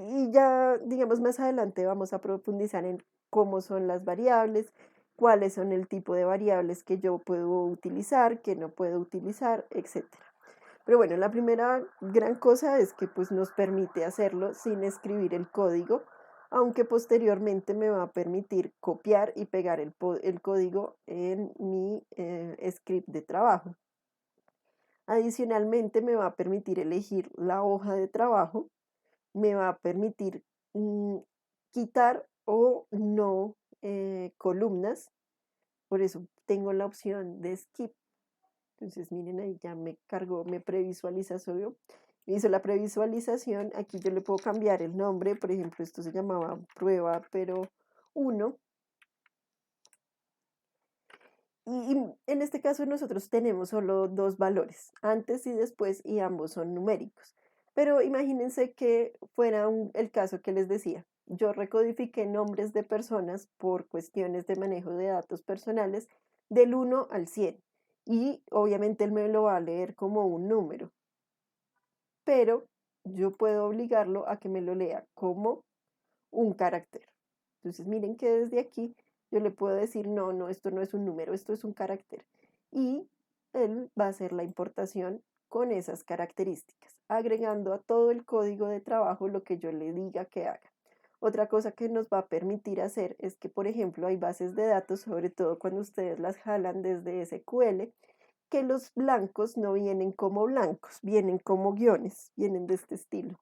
Y ya, digamos, más adelante vamos a profundizar en cómo son las variables, cuáles son el tipo de variables que yo puedo utilizar, que no puedo utilizar, etcétera. Pero bueno, la primera gran cosa es que pues nos permite hacerlo sin escribir el código, aunque posteriormente me va a permitir copiar y pegar el código en mi script de trabajo. Adicionalmente me va a permitir elegir la hoja de trabajo, me va a permitir quitar o no columnas, por eso tengo la opción de skip. Entonces, miren ahí ya me cargó, me previsualiza solo. Me hizo la previsualización. Aquí yo le puedo cambiar el nombre. Por ejemplo, esto se llamaba prueba, pero 1. Y en este caso nosotros tenemos solo dos valores, antes y después, y ambos son numéricos. Pero imagínense que fuera el caso que les decía. Yo recodifiqué nombres de personas por cuestiones de manejo de datos personales del 1 al 100. Y obviamente él me lo va a leer como un número, pero yo puedo obligarlo a que me lo lea como un carácter. Entonces miren que desde aquí yo le puedo decir, no, no, esto no es un número, esto es un carácter. Y él va a hacer la importación con esas características, agregando a todo el código de trabajo lo que yo le diga que haga. Otra cosa que nos va a permitir hacer es que, por ejemplo, hay bases de datos, sobre todo cuando ustedes las jalan desde SQL, que los blancos no vienen como blancos, vienen como guiones, vienen de este estilo.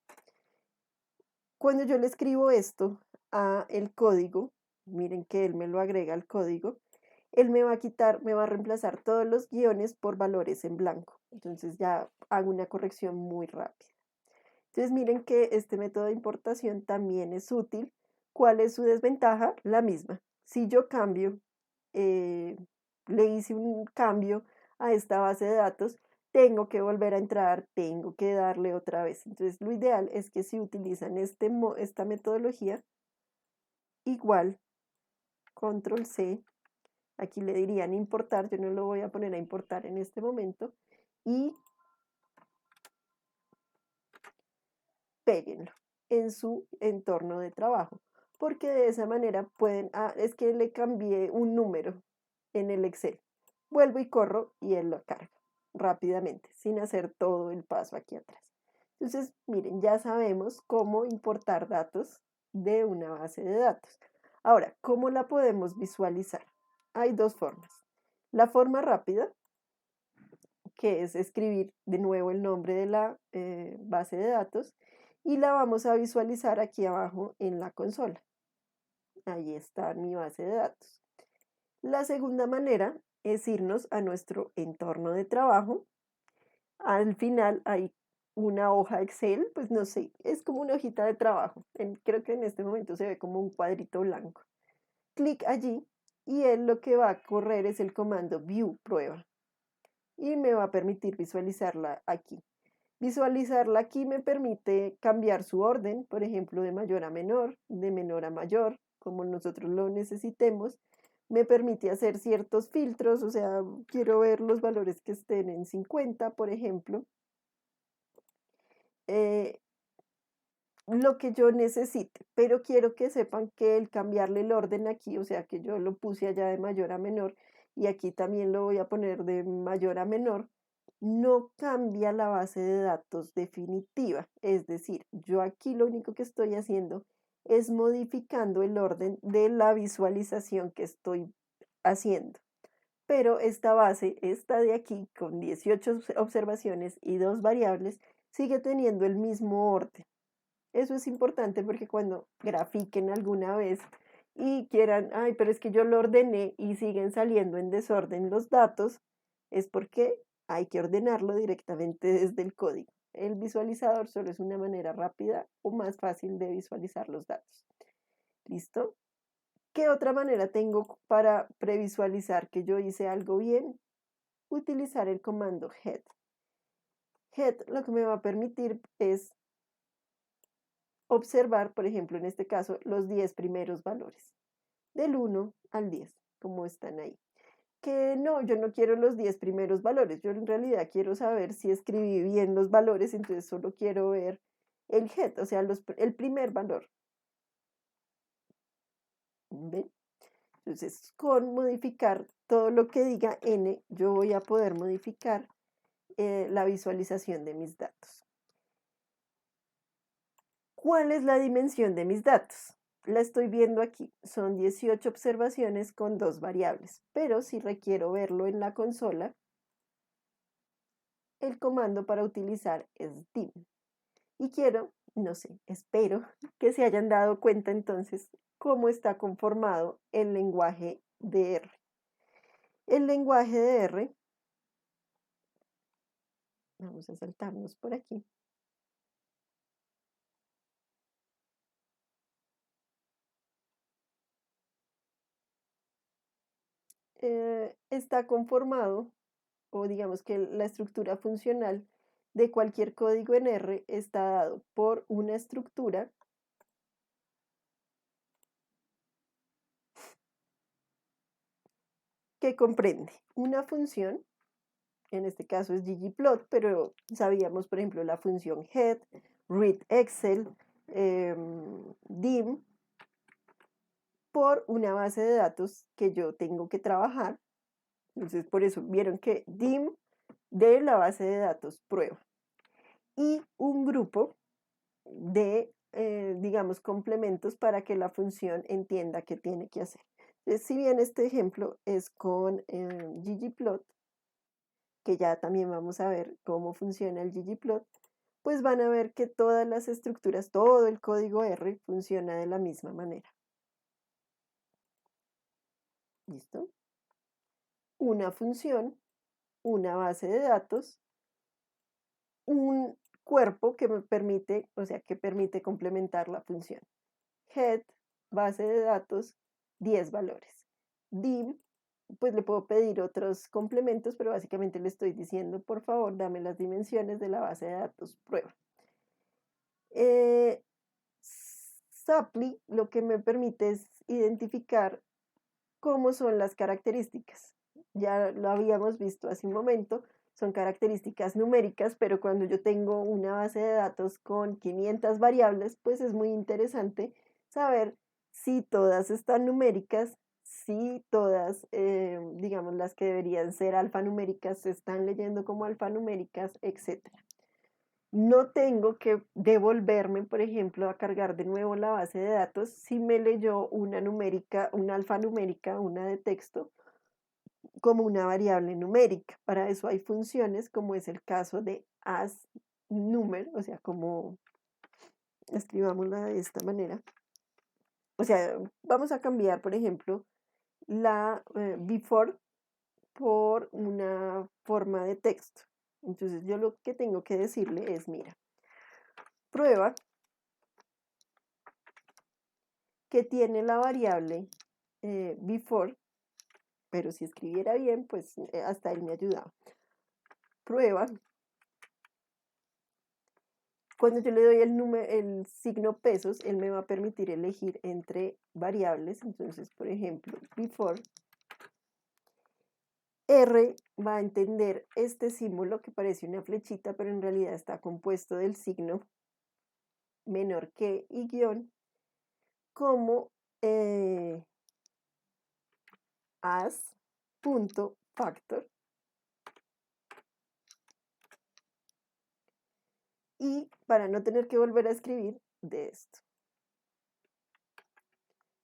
Cuando yo le escribo esto a el código, miren que él me lo agrega al código, él me va a quitar, me va a reemplazar todos los guiones por valores en blanco. Entonces ya hago una corrección muy rápida. Entonces miren que este método de importación también es útil. ¿Cuál es su desventaja? La misma. Si yo cambio, eh, le hice un cambio a esta base de datos, tengo que volver a entrar, tengo que darle otra vez. Entonces lo ideal es que si utilizan esta metodología, igual, control C, aquí le dirían importar, yo no lo voy a poner a importar en este momento, y péguenlo en su entorno de trabajo, porque de esa manera pueden, es que le cambié un número en el Excel. vuelvo y corro y él lo carga rápidamente, sin hacer todo el paso aquí atrás. Entonces, miren, ya sabemos cómo importar datos de una base de datos. Ahora, ¿cómo la podemos visualizar? Hay dos formas. La forma rápida, que es escribir de nuevo el nombre de la base de datos, y la vamos a visualizar aquí abajo en la consola. Ahí está mi base de datos. La segunda manera es irnos a nuestro entorno de trabajo. Al final hay una hoja Excel, pues no sé, es como una hojita de trabajo. Creo que en este momento se ve como un cuadrito blanco. Clic allí y él lo que va a correr es el comando view prueba y me va a permitir visualizarla aquí. Visualizarla aquí me permite cambiar su orden, por ejemplo, de mayor a menor, de menor a mayor, como nosotros lo necesitemos. Me permite hacer ciertos filtros, o sea, quiero ver los valores que estén en 50, por ejemplo. Eh, lo que yo necesite, pero quiero que sepan que el cambiarle el orden aquí, o sea, que yo lo puse allá de mayor a menor y aquí también lo voy a poner de mayor a menor, no cambia la base de datos definitiva. Es decir, yo aquí lo único que estoy haciendo es modificando el orden de la visualización que estoy haciendo. Pero esta base, esta de aquí, con 18 observaciones y dos variables, sigue teniendo el mismo orden. Eso es importante porque cuando grafiquen alguna vez y quieran, ay, pero es que yo lo ordené y siguen saliendo en desorden los datos, es porque hay que ordenarlo directamente desde el código. El visualizador solo es una manera rápida o más fácil de visualizar los datos. ¿Listo? ¿Qué otra manera tengo para previsualizar que yo hice algo bien? Utilizar el comando head. Head lo que me va a permitir es observar, por ejemplo, en este caso, los 10 primeros valores, del 1 al 10, como están ahí. Que no, yo no quiero los 10 primeros valores, yo en realidad quiero saber si escribí bien los valores, entonces solo quiero ver el head, o sea, el primer valor. ¿Ven? Entonces, con modificar todo lo que diga n, yo voy a poder modificar la visualización de mis datos. ¿Cuál es la dimensión de mis datos? La estoy viendo aquí. Son 18 observaciones con dos variables, pero si requiero verlo en la consola, el comando para utilizar es dim. Y quiero, no sé, espero que se hayan dado cuenta entonces cómo está conformado el lenguaje de R. El lenguaje de R, vamos a saltarnos por aquí. Está conformado, o digamos que la estructura funcional de cualquier código en R está dado por una estructura que comprende una función, en este caso es ggplot, pero sabíamos, por ejemplo, la función head, read Excel, dim, por una base de datos que yo tengo que trabajar. Entonces, por eso vieron que dim de la base de datos prueba. Y un grupo de, digamos, complementos para que la función entienda qué tiene que hacer. Entonces, si bien este ejemplo es con ggplot, que ya también vamos a ver cómo funciona el ggplot, pues van a ver que todas las estructuras, todo el código R funciona de la misma manera. ¿Listo? Una función, una base de datos, un cuerpo que me permite, o sea, que permite complementar la función. Head, base de datos, 10 valores. Dim, pues le puedo pedir otros complementos, pero básicamente le estoy diciendo, por favor, dame las dimensiones de la base de datos prueba. Supply lo que me permite es identificar cómo son las características. Ya lo habíamos visto hace un momento, son características numéricas, pero cuando yo tengo una base de datos con 500 variables, pues es muy interesante saber si todas están numéricas, si todas, digamos, las que deberían ser alfanuméricas se están leyendo como alfanuméricas, etcétera. No tengo que devolverme, por ejemplo, a cargar de nuevo la base de datos si me leyó una numérica, una alfanumérica, una de texto, como una variable numérica. Para eso hay funciones, como es el caso de asNumer, o sea, como escribámosla de esta manera. O sea, vamos a cambiar, por ejemplo, la before por una forma de texto. Entonces yo lo que tengo que decirle es, mira, prueba que tiene la variable before, pero si escribiera bien, pues hasta él me ayudaba. Prueba, cuando yo le doy el signo pesos, él me va a permitir elegir entre variables. Entonces, por ejemplo, before, R va a entender este símbolo que parece una flechita, pero en realidad está compuesto del signo menor que y guión como as.factor y para no tener que volver a escribir de esto.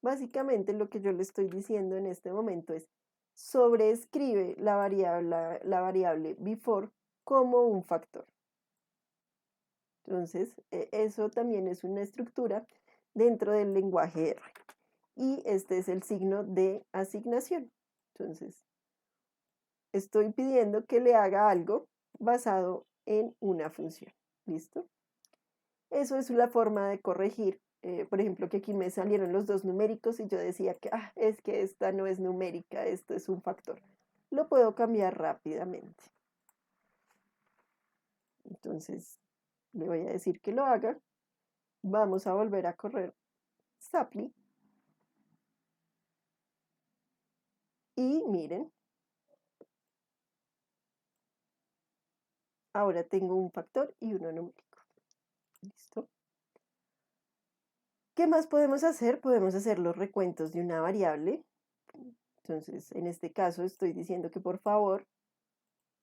Básicamente lo que yo le estoy diciendo en este momento es sobreescribe la variable before como un factor. Entonces, eso también es una estructura dentro del lenguaje R. Y este es el signo de asignación. Entonces, estoy pidiendo que le haga algo basado en una función. ¿Listo? Eso es la forma de corregir. Por ejemplo, que aquí me salieron los dos numéricos y yo decía que es que esta no es numérica, esto es un factor. Lo puedo cambiar rápidamente. Entonces, le voy a decir que lo haga. Vamos a volver a correr Sapli. Y miren, ahora tengo un factor y uno numérico. ¿Listo? ¿Qué más podemos hacer? Podemos hacer los recuentos de una variable. Entonces, en este caso estoy diciendo que por favor,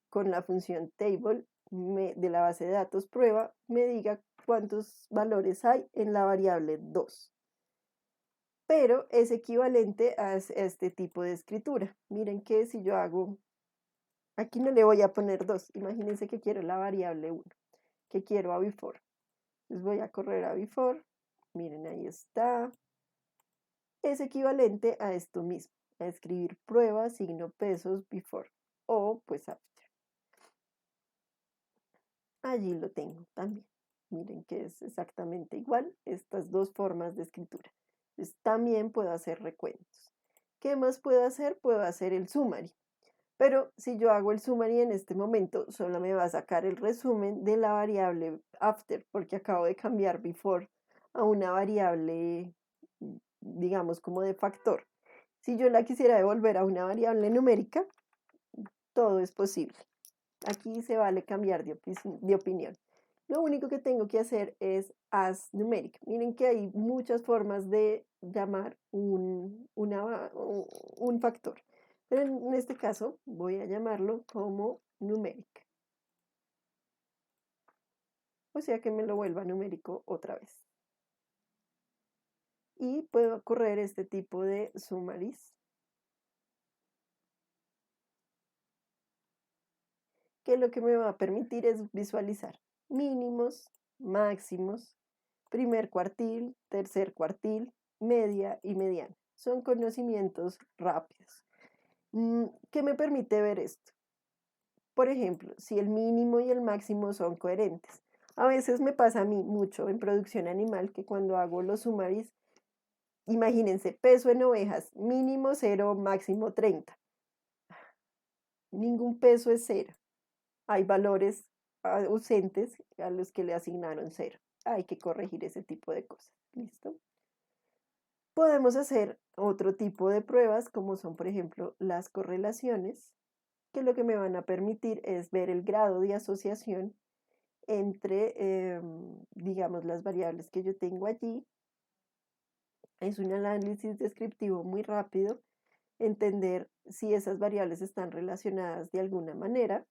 con la función table de la base de datos prueba, me diga cuántos valores hay en la variable 2. Pero es equivalente a este tipo de escritura. Miren que si yo hago, aquí no le voy a poner 2. Imagínense que quiero la variable 1, que quiero a before. Entonces voy a correr a before. Miren, ahí está. Es equivalente a esto mismo, a escribir prueba, signo pesos, before o pues after. Allí lo tengo también. Miren que es exactamente igual estas dos formas de escritura. Entonces, también puedo hacer recuentos. ¿Qué más puedo hacer? Puedo hacer el summary. Pero si yo hago el summary en este momento, solo me va a sacar el resumen de la variable after, porque acabo de cambiar before a una variable, digamos, como de factor. Si yo la quisiera devolver a una variable numérica, todo es posible. Aquí se vale cambiar de opinión. Lo único que tengo que hacer es asNumeric. Miren que hay muchas formas de llamar un factor. Pero en este caso voy a llamarlo como numeric. O sea que me lo vuelva numérico otra vez. Y puedo correr este tipo de summaries, que lo que me va a permitir es visualizar mínimos, máximos, primer cuartil, tercer cuartil, media y mediana. Son conocimientos rápidos. ¿Qué me permite ver esto? Por ejemplo, si el mínimo y el máximo son coherentes. A veces me pasa a mí mucho en producción animal que cuando hago los summaries, imagínense, peso en ovejas, mínimo 0, máximo 30. Ningún peso es 0. Hay valores ausentes a los que le asignaron 0. Hay que corregir ese tipo de cosas. ¿Listo? Podemos hacer otro tipo de pruebas, como son, por ejemplo, las correlaciones, que lo que me van a permitir es ver el grado de asociación entre, digamos, las variables que yo tengo allí. Es un análisis descriptivo muy rápido entender si esas variables están relacionadas de alguna manera.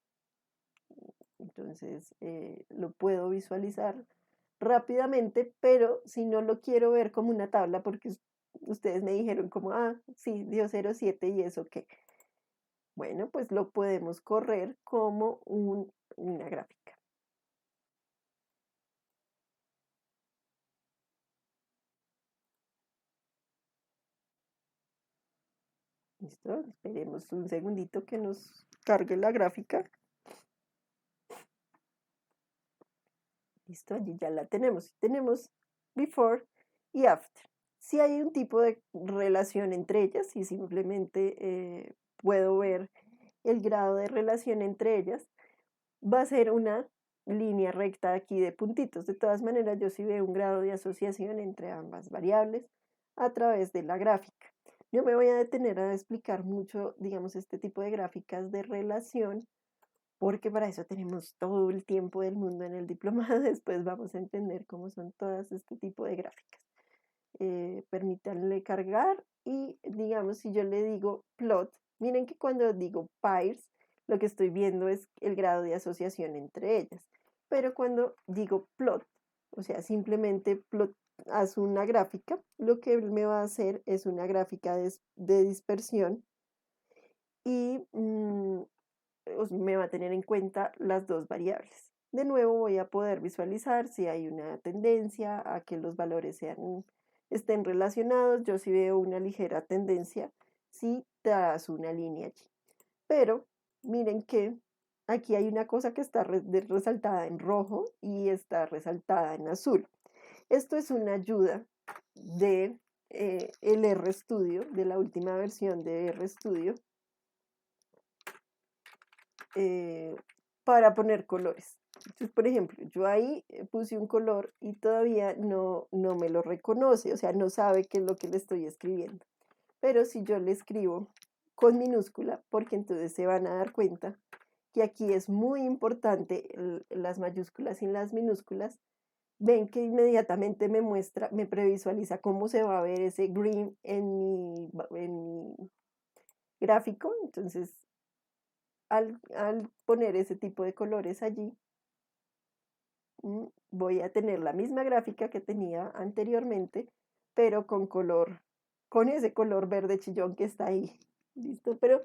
Entonces lo puedo visualizar rápidamente, pero si no lo quiero ver como una tabla, porque ustedes me dijeron como, ah, sí, dio 0,7 y eso qué. Bueno, pues lo podemos correr como una gráfica. ¿Listo? Esperemos un segundito que nos cargue la gráfica. Listo, allí ya la tenemos. Tenemos before y after. Si hay un tipo de relación entre ellas y simplemente puedo ver el grado de relación entre ellas, va a ser una línea recta aquí de puntitos. De todas maneras, yo sí veo un grado de asociación entre ambas variables a través de la gráfica. Yo me voy a detener a explicar mucho, digamos, este tipo de gráficas de relación, porque para eso tenemos todo el tiempo del mundo en el diplomado. Después vamos a entender cómo son todas este tipo de gráficas. Permítanle cargar y digamos, si yo le digo plot, miren que cuando digo pairs, lo que estoy viendo es el grado de asociación entre ellas. Pero cuando digo plot, o sea, simplemente plot, haz una gráfica, lo que me va a hacer es una gráfica de dispersión y me va a tener en cuenta las dos variables. De nuevo voy a poder visualizar si hay una tendencia a que los valores estén relacionados. Yo sí veo una ligera tendencia si tras una línea allí. Pero miren que aquí hay una cosa que está resaltada en rojo y está resaltada en azul. Esto es una ayuda de el RStudio, de la última versión de RStudio, para poner colores. Entonces, por ejemplo, yo ahí puse un color y todavía no me lo reconoce, o sea, no sabe qué es lo que le estoy escribiendo. Pero si yo le escribo con minúscula, porque entonces se van a dar cuenta que aquí es muy importante las mayúsculas y las minúsculas, ven que inmediatamente me muestra, me previsualiza cómo se va a ver ese green en mi gráfico. Entonces, al poner ese tipo de colores allí, voy a tener la misma gráfica que tenía anteriormente, pero con ese color verde chillón que está ahí. ¿Listo? Pero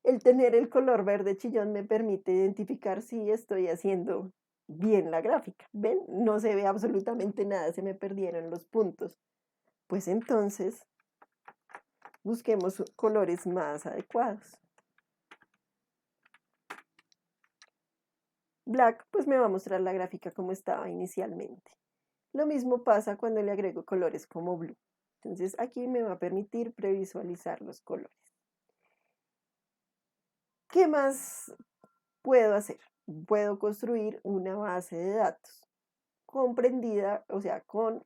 el tener el color verde chillón me permite identificar si estoy haciendo bien la gráfica. ¿Ven? No se ve absolutamente nada, se me perdieron los puntos. Pues entonces, busquemos colores más adecuados. Black, pues me va a mostrar la gráfica como estaba inicialmente. Lo mismo pasa cuando le agrego colores como blue. Entonces aquí me va a permitir previsualizar los colores. ¿Qué más puedo hacer? Puedo construir una base de datos comprendida, o sea, con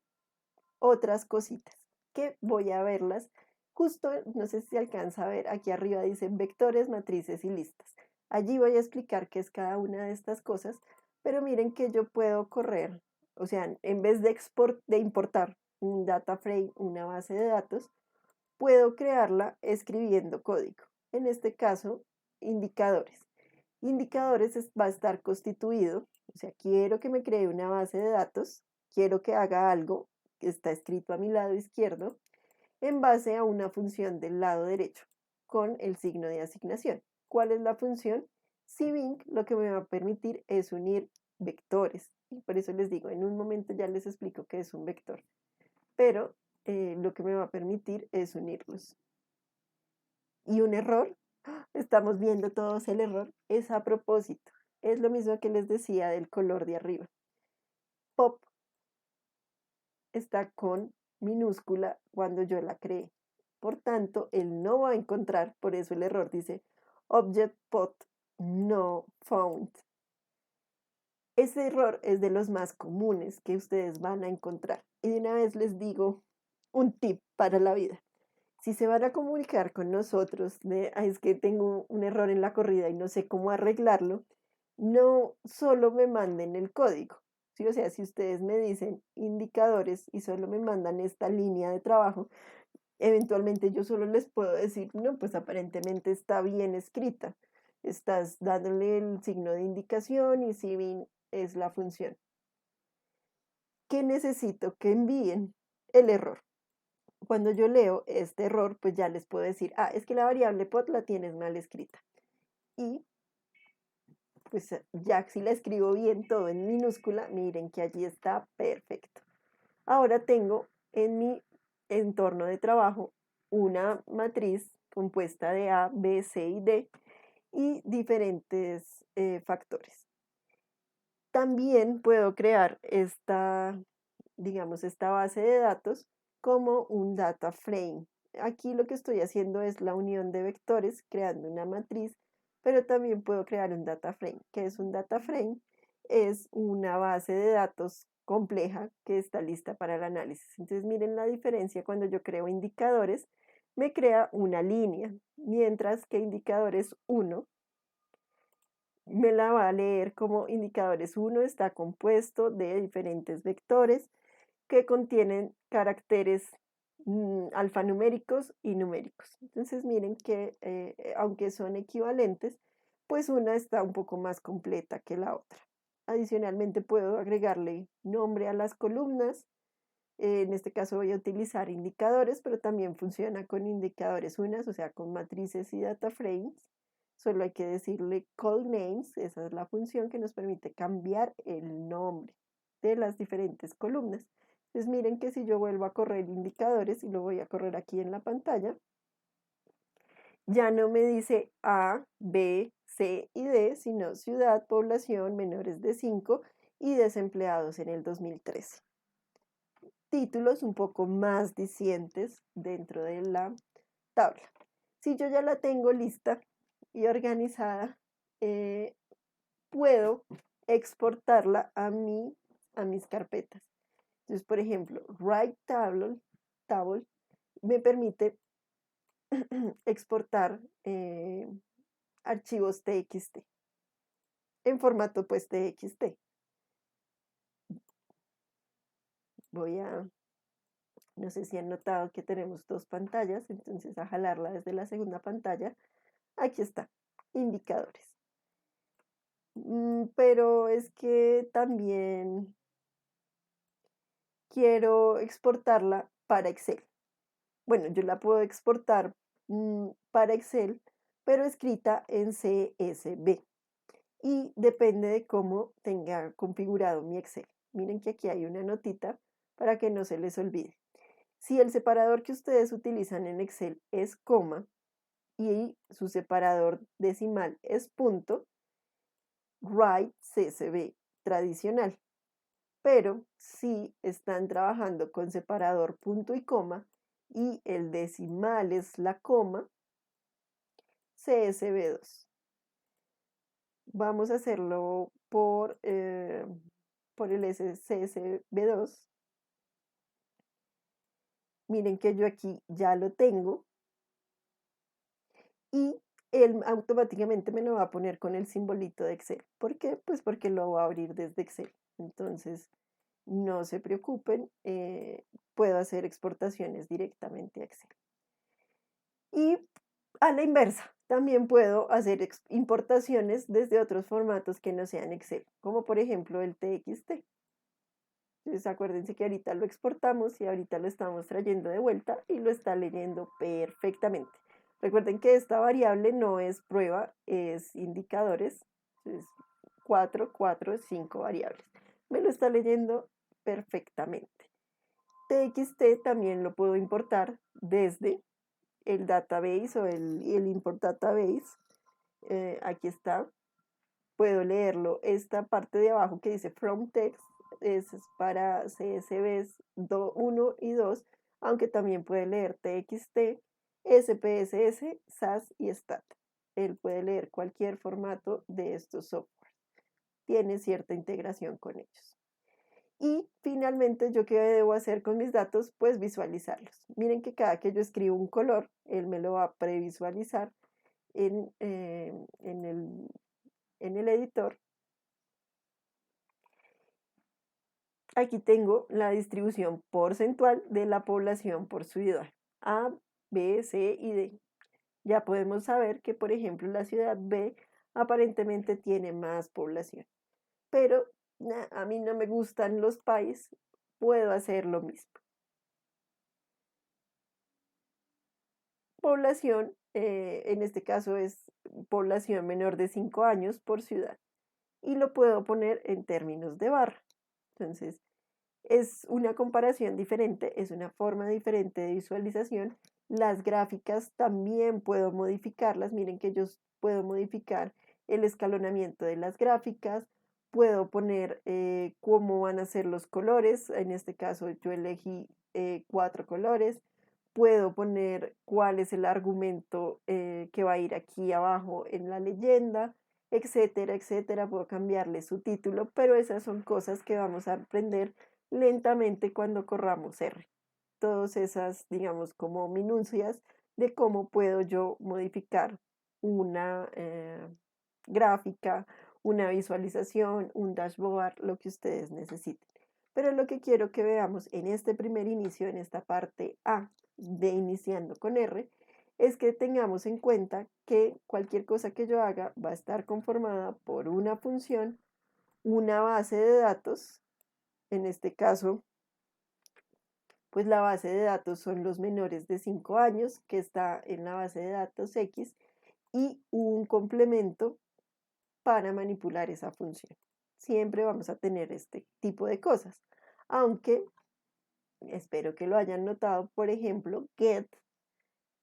otras cositas que voy a verlas. Justo, no sé si alcanza a ver, aquí arriba dicen vectores, matrices y listas. Allí voy a explicar qué es cada una de estas cosas, pero miren que yo puedo correr, o sea, en vez de importar un data frame, una base de datos, puedo crearla escribiendo código. En este caso, indicadores. Indicadores va a estar constituido, o sea, quiero que me cree una base de datos, quiero que haga algo que está escrito a mi lado izquierdo, en base a una función del lado derecho, con el signo de asignación. ¿Cuál es la función? Cbin lo que me va a permitir es unir vectores. Y por eso les digo, en un momento ya les explico qué es un vector. Pero lo que me va a permitir es unirlos. Y un error, estamos viendo todos el error, es a propósito. Es lo mismo que les decía del color de arriba. Pop está con minúscula cuando yo la creé. Por tanto, él no va a encontrar, por eso el error dice object pot no found. Ese error es de los más comunes que ustedes van a encontrar. Y de una vez les digo un tip para la vida. Si se van a comunicar con nosotros es que tengo un error en la corrida y no sé cómo arreglarlo, no solo me manden el código. ¿Sí? O sea, si ustedes me dicen indicadores y solo me mandan esta línea de trabajo, Eventualmente yo solo les puedo decir, no, pues aparentemente está bien escrita. Estás dándole el signo de indicación y si bin es la función. ¿Qué necesito? Que envíen el error. Cuando yo leo este error, pues ya les puedo decir, es que la variable pod la tienes mal escrita. Y pues ya si la escribo bien todo en minúscula, miren que allí está perfecto. Ahora tengo en mi entorno de trabajo una matriz compuesta de A, B, C y D y diferentes factores. También puedo crear digamos, esta base de datos como un data frame. Aquí lo que estoy haciendo es la unión de vectores, creando una matriz, pero también puedo crear un data frame. ¿Qué es un data frame? Es una base de datos compleja que está lista para el análisis. Entonces, miren la diferencia cuando yo creo indicadores, me crea una línea, mientras que indicadores 1 me la va a leer como indicadores 1 está compuesto de diferentes vectores que contienen caracteres alfanuméricos y numéricos. Entonces miren que aunque son equivalentes, pues una está un poco más completa que la otra. Adicionalmente puedo agregarle nombre a las columnas. En este caso voy a utilizar indicadores, pero también funciona con indicadores unas, o sea, con matrices y data frames. Solo hay que decirle call names, esa es la función que nos permite cambiar el nombre de las diferentes columnas. Entonces miren que si yo vuelvo a correr indicadores y lo voy a correr aquí en la pantalla, ya no me dice A, B, C y D, sino ciudad, población, menores de 5 y desempleados en el 2013. Títulos un poco más dicientes dentro de la tabla. Si yo ya la tengo lista y organizada, puedo exportarla a mis carpetas. Entonces, por ejemplo, Write Table me permite exportar archivos TXT en formato pues TXT. No sé si han notado que tenemos dos pantallas, entonces a jalarla desde la segunda pantalla, aquí está, indicadores. Pero es que también quiero exportarla para Excel. Bueno, yo la puedo exportar para Excel, pero escrita en CSV. Y depende de cómo tenga configurado mi Excel. Miren que aquí hay una notita para que no se les olvide. Si el separador que ustedes utilizan en Excel es coma y su separador decimal es punto, write CSV tradicional. Pero si están trabajando con separador punto y coma y el decimal es la coma, CSV2. Vamos a hacerlo por el CSV2. Miren que yo aquí ya lo tengo y él automáticamente me lo va a poner con el simbolito de Excel. ¿Por qué? Pues porque lo va a abrir desde Excel. Entonces, no se preocupen, puedo hacer exportaciones directamente a Excel. Y a la inversa, también puedo hacer importaciones desde otros formatos que no sean Excel, como por ejemplo el TXT. Entonces acuérdense que ahorita lo exportamos y ahorita lo estamos trayendo de vuelta y lo está leyendo perfectamente. Recuerden que esta variable no es prueba, es indicadores. Entonces 4, 4, 5 variables. Me lo está leyendo perfectamente. TXT también lo puedo importar desde el database o el import database. Aquí está. Puedo leerlo. Esta parte de abajo que dice from text es para CSVs 1 y 2, aunque también puede leer TXT, SPSS, SAS y STAT. Él puede leer cualquier formato de estos software. Tiene cierta integración con ellos. Y finalmente, ¿yo qué debo hacer con mis datos? Pues visualizarlos. Miren que cada que yo escribo un color, él me lo va a previsualizar en el editor. Aquí tengo la distribución porcentual de la población por ciudad. A, B, C y D. Ya podemos saber que, por ejemplo, la ciudad B aparentemente tiene más población, pero a mí no me gustan los países, puedo hacer lo mismo. Población, en este caso es población menor de 5 años por ciudad, y lo puedo poner en términos de barra. Entonces, es una comparación diferente, es una forma diferente de visualización. Las gráficas también puedo modificarlas. Miren que yo puedo modificar el escalonamiento de las gráficas, puedo poner cómo van a ser los colores. En este caso yo elegí 4 colores. Puedo poner cuál es el argumento que va a ir aquí abajo en la leyenda, etcétera, etcétera. Puedo cambiarle su título, pero esas son cosas que vamos a aprender lentamente cuando corramos R. Todas esas, digamos, como minucias de cómo puedo yo modificar una gráfica, una visualización, un dashboard, lo que ustedes necesiten. Pero lo que quiero que veamos en este primer inicio, en esta parte A de iniciando con R, es que tengamos en cuenta que cualquier cosa que yo haga va a estar conformada por una función, una base de datos, en este caso pues la base de datos son los menores de 5 años, que está en la base de datos X, y un complemento para manipular esa función. Siempre vamos a tener este tipo de cosas, aunque espero que lo hayan notado, por ejemplo, get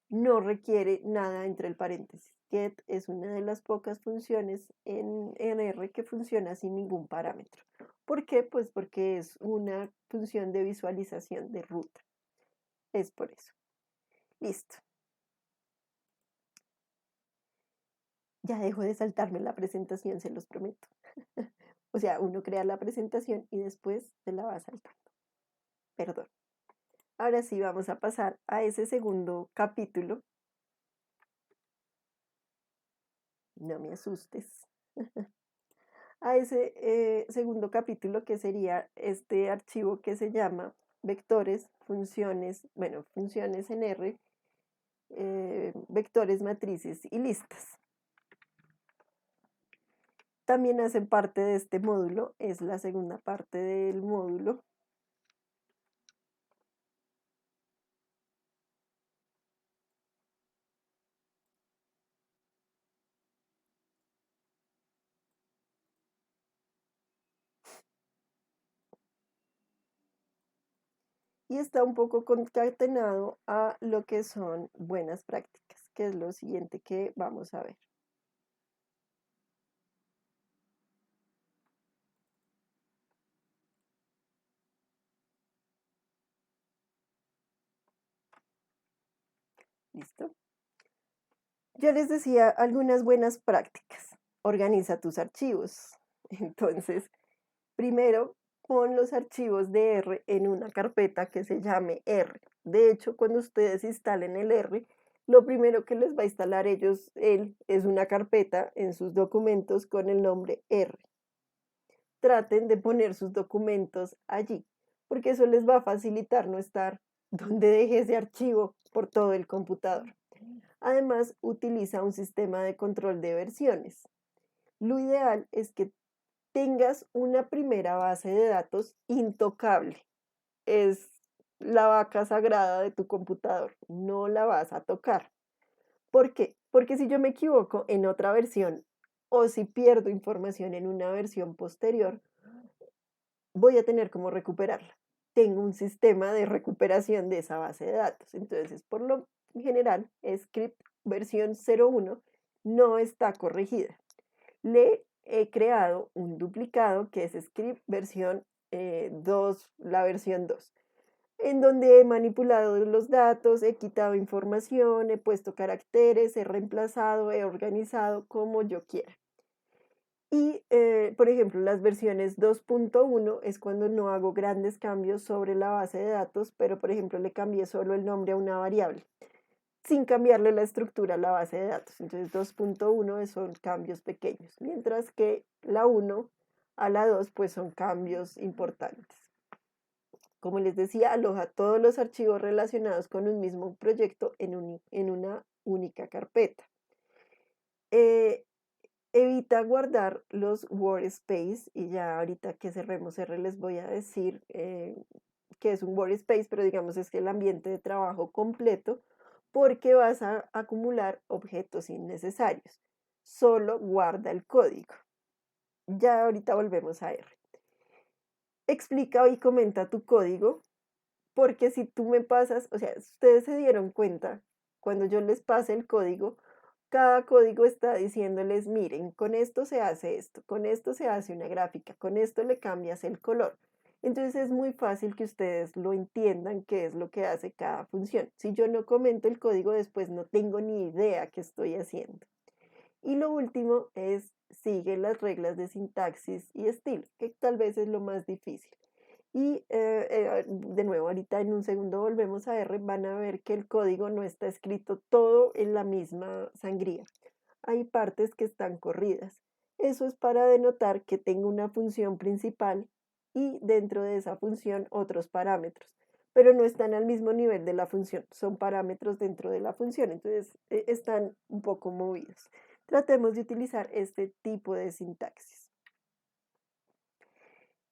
no requiere nada entre el paréntesis. Get es una de las pocas funciones en R que funciona sin ningún parámetro. ¿Por qué? Pues porque es una función de visualización de ruta. Es por eso. Listo. Ya dejo de saltarme la presentación, se los prometo. O sea, uno crea la presentación y después se la va saltando. Perdón. Ahora sí vamos a pasar a ese segundo capítulo. No me asustes. A ese segundo capítulo que sería este archivo que se llama vectores, funciones, bueno, funciones en R, vectores, matrices y listas. También hacen parte de este módulo, es la segunda parte del módulo. Y está un poco concatenado a lo que son buenas prácticas, que es lo siguiente que vamos a ver. ¿Listo? Yo les decía algunas buenas prácticas. Organiza tus archivos. Entonces, primero, pon los archivos de R en una carpeta que se llame R. De hecho, cuando ustedes instalen el R, lo primero que les va a instalar él es una carpeta en sus documentos con el nombre R. Traten de poner sus documentos allí, porque eso les va a facilitar no estar donde deje ese archivo por todo el computador. Además, utiliza un sistema de control de versiones. Lo ideal es que tengas una primera base de datos intocable. Es la vaca sagrada de tu computador. No la vas a tocar. ¿Por qué? Porque si yo me equivoco en otra versión o si pierdo información en una versión posterior, voy a tener cómo recuperarla. Tengo un sistema de recuperación de esa base de datos. Entonces, por lo general, script versión 01 no está corregida. Le he creado un duplicado que es script versión 2, la versión 2, en donde he manipulado los datos, he quitado información, he puesto caracteres, he reemplazado, he organizado como yo quiera. Y, por ejemplo, las versiones 2.1 es cuando no hago grandes cambios sobre la base de datos, pero, por ejemplo, le cambié solo el nombre a una variable, sin cambiarle la estructura a la base de datos. Entonces, 2.1 son cambios pequeños, mientras que la 1 a la 2 pues son cambios importantes. Como les decía, aloja todos los archivos relacionados con un mismo proyecto en una única carpeta. Eh, Evita guardar los workspace y ya ahorita que cerremos R les voy a decir qué es un workspace, pero digamos es que el ambiente de trabajo completo porque vas a acumular objetos innecesarios. Solo guarda el código. Ya ahorita volvemos a R. Explica y comenta tu código porque si tú me pasas, o sea, ustedes se dieron cuenta, cuando yo les pase el código, cada código está diciéndoles, miren, con esto se hace esto, con esto se hace una gráfica, con esto le cambias el color. Entonces es muy fácil que ustedes lo entiendan qué es lo que hace cada función. Si yo no comento el código después no tengo ni idea qué estoy haciendo. Y lo último es sigue las reglas de sintaxis y estilo, que tal vez es lo más difícil. Y de nuevo, ahorita en un segundo volvemos a R, van a ver que el código no está escrito todo en la misma sangría. Hay partes que están corridas. Eso es para denotar que tengo una función principal y dentro de esa función otros parámetros, pero no están al mismo nivel de la función, son parámetros dentro de la función, entonces están un poco movidos. Tratemos de utilizar este tipo de sintaxis.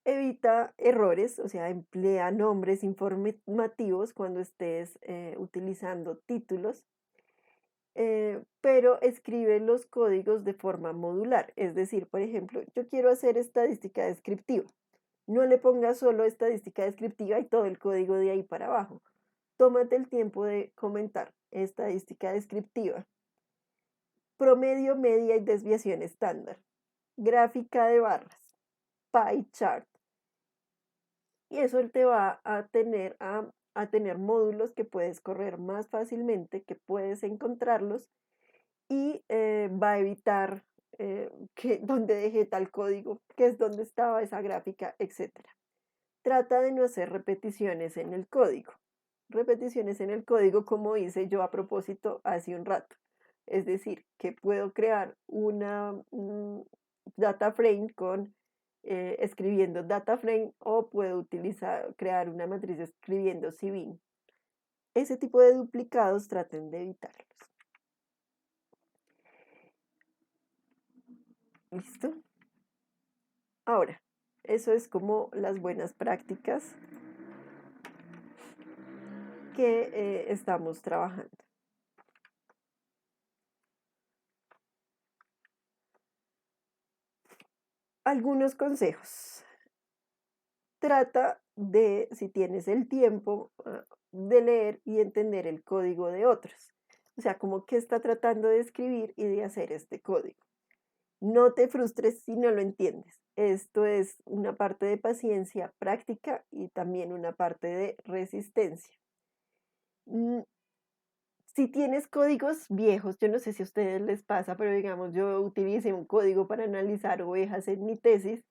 Evita errores, o sea, emplea nombres informativos cuando estés utilizando títulos, pero escribe los códigos de forma modular. Es decir, por ejemplo, yo quiero hacer estadística descriptiva. No le pongas solo estadística descriptiva y todo el código de ahí para abajo. Tómate el tiempo de comentar estadística descriptiva, promedio, media y desviación estándar, gráfica de barras, pie chart. Y eso te va a tener módulos que puedes correr más fácilmente, que puedes encontrarlos y va a evitar que donde dejé tal código, que es donde estaba esa gráfica, etcétera. Trata de no hacer repeticiones en el código. Repeticiones en el código como hice yo a propósito hace un rato. Es decir, que puedo crear una data frame con escribiendo data frame o puedo crear una matriz escribiendo cbin. Ese tipo de duplicados traten de evitarlos. ¿Listo? Ahora, eso es como las buenas prácticas que estamos trabajando. Algunos consejos. Trata de, si tienes el tiempo, de leer y entender el código de otros. O sea, como que está tratando de escribir y de hacer este código. No te frustres si no lo entiendes. Esto es una parte de paciencia práctica y también una parte de resistencia. Si tienes códigos viejos, yo no sé si a ustedes les pasa, pero digamos, yo utilicé un código para analizar ovejas en mi tesis,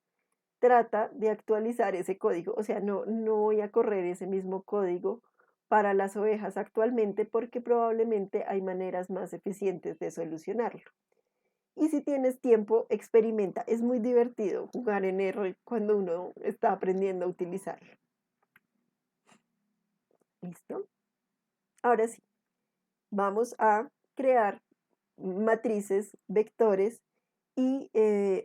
trata de actualizar ese código. O sea, no voy a correr ese mismo código para las ovejas actualmente porque probablemente hay maneras más eficientes de solucionarlo. Y si tienes tiempo, experimenta. Es muy divertido jugar en R cuando uno está aprendiendo a utilizarlo. ¿Listo? Ahora sí, vamos a crear matrices, vectores y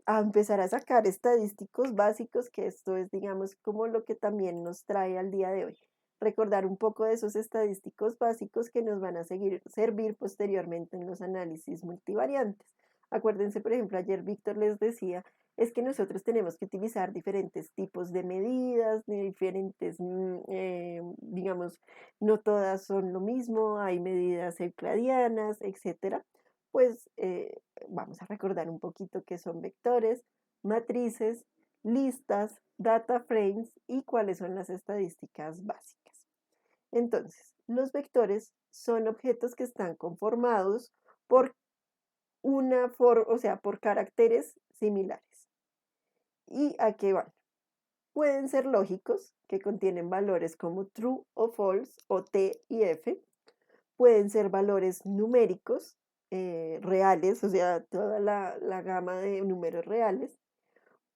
a empezar a sacar estadísticos básicos, que esto es, digamos, como lo que también nos trae al día de hoy. Recordar un poco de esos estadísticos básicos que nos van a servir posteriormente en los análisis multivariantes. Acuérdense, por ejemplo, ayer Víctor les decía, es que nosotros tenemos que utilizar diferentes tipos de medidas, diferentes, digamos, no todas son lo mismo, hay medidas euclidianas, etcétera. Pues vamos a recordar un poquito qué son vectores, matrices, listas, data frames y cuáles son las estadísticas básicas. Entonces, los vectores son objetos que están conformados por o sea, por caracteres similares. ¿Y a qué van? Pueden ser lógicos, que contienen valores como true o false, o T y F. Pueden ser valores numéricos, reales, o sea, toda la gama de números reales.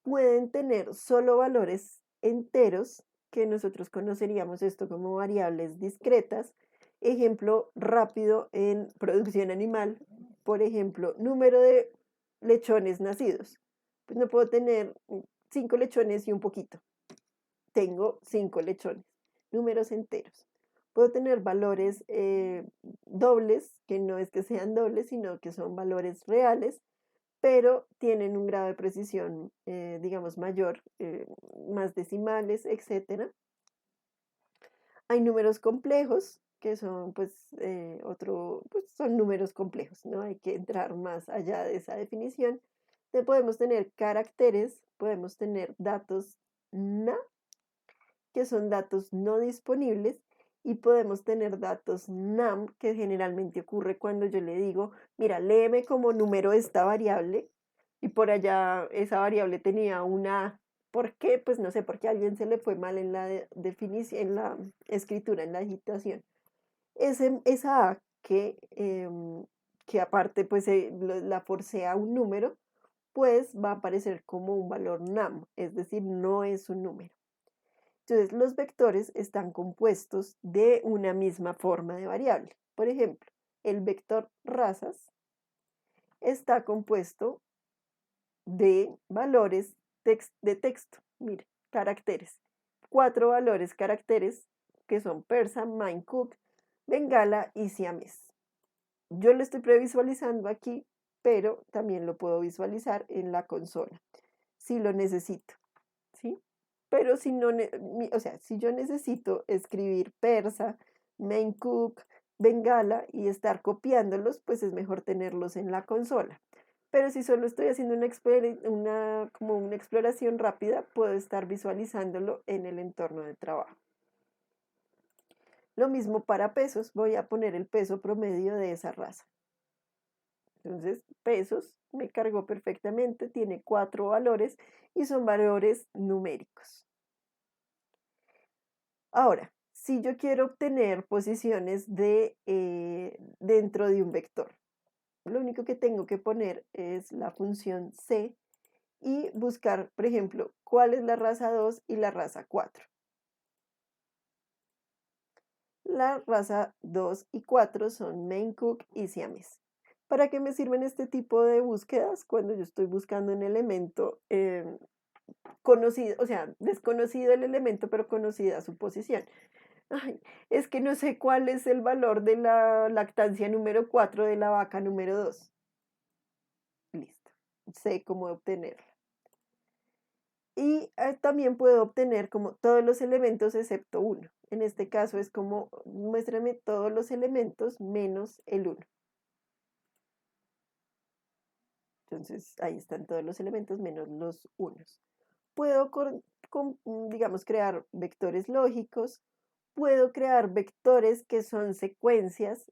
Pueden tener solo valores enteros que nosotros conoceríamos esto como variables discretas. Ejemplo rápido en producción animal, por ejemplo, número de lechones nacidos. Pues no puedo tener 5 lechones y un poquito. Tengo 5 lechones, números enteros. Puedo tener valores dobles, que no es que sean dobles, sino que son valores reales, pero tienen un grado de precisión, digamos, mayor, más decimales, etcétera. Hay números complejos, que son, pues, pues, son números complejos, ¿no? Hay que entrar más allá de esa definición. Podemos tener caracteres, podemos tener datos NA, que son datos no disponibles, y podemos tener datos NAM, que generalmente ocurre cuando yo le digo, mira, léeme como número esta variable, y por allá esa variable tenía una A. ¿Por qué? Pues no sé, porque a alguien se le fue mal en la definición, en la escritura, en la digitación. Esa A que aparte pues la forcé a un número, pues va a aparecer como un valor NAM, es decir, no es un número. Entonces, los vectores están compuestos de una misma forma de variable. Por ejemplo, el vector razas está compuesto de valores de texto, mire, caracteres. 4 valores caracteres que son persa, Maine Cook, bengala y siamés. Yo lo estoy previsualizando aquí, pero también lo puedo visualizar en la consola si lo necesito, ¿sí? Pero si no, o sea, si yo necesito escribir persa, Maine Cook, bengala y estar copiándolos, pues es mejor tenerlos en la consola. Pero si solo estoy haciendo como una exploración rápida, puedo estar visualizándolo en el entorno de trabajo. Lo mismo para pesos, voy a poner el peso promedio de esa raza. Entonces, pesos me cargó perfectamente, tiene 4 valores y son valores numéricos. Ahora, si yo quiero obtener posiciones dentro de un vector, lo único que tengo que poner es la función C y buscar, por ejemplo, cuál es la raza 2 y la raza 4. La raza 2 y 4 son Maine Cook y Siamés. ¿Para qué me sirven este tipo de búsquedas? Cuando yo estoy buscando un elemento conocido, o sea, desconocido el elemento, pero conocida su posición. Ay, es que no sé cuál es el valor de la lactancia número 4 de la vaca número 2. Listo, sé cómo obtenerla. Y también puedo obtener como todos los elementos excepto uno. En este caso es como muéstrame todos los elementos menos el 1. Entonces ahí están todos los elementos menos los unos. Puedo, digamos, crear vectores lógicos. Puedo crear vectores que son secuencias.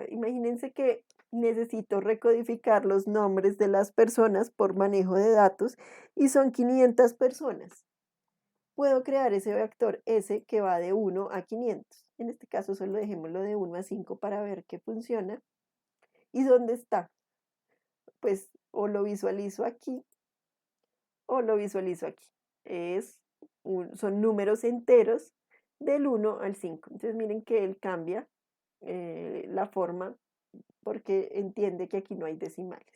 Imagínense que necesito recodificar los nombres de las personas por manejo de datos y son 500 personas. Puedo crear ese vector S que va de 1 a 500. En este caso solo dejémoslo de 1 a 5 para ver que funciona. ¿Y dónde está? Pues o lo visualizo aquí o lo visualizo aquí. Son números enteros del 1 al 5. Entonces miren que él cambia la forma porque entiende que aquí no hay decimales.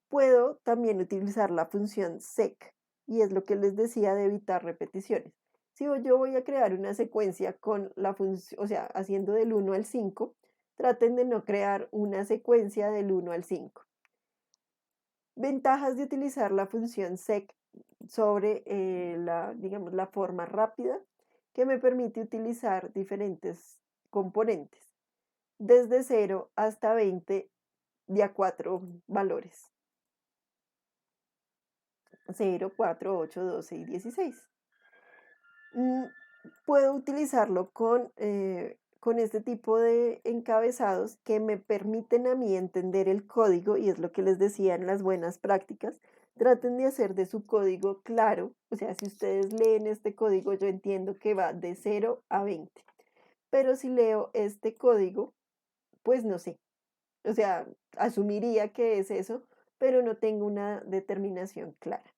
Puedo también utilizar la función sec y es lo que les decía de evitar repeticiones. Si yo voy a crear una secuencia con la función, o sea, haciendo del 1 al 5, traten de no crear una secuencia del 1 al 5. Ventajas de utilizar la función sec sobre digamos, la forma rápida que me permite utilizar diferentes componentes, desde 0 hasta 20 de a 4 valores. 0, 4, 8, 12 y 16. Puedo utilizarlo con este tipo de encabezados que me permiten a mí entender el código, y es lo que les decía en las buenas prácticas. Traten de hacer de su código claro, o sea, si ustedes leen este código, yo entiendo que va de 0 a 20, pero si leo este código, pues no sé, o sea, asumiría que es eso, pero no tengo una determinación clara.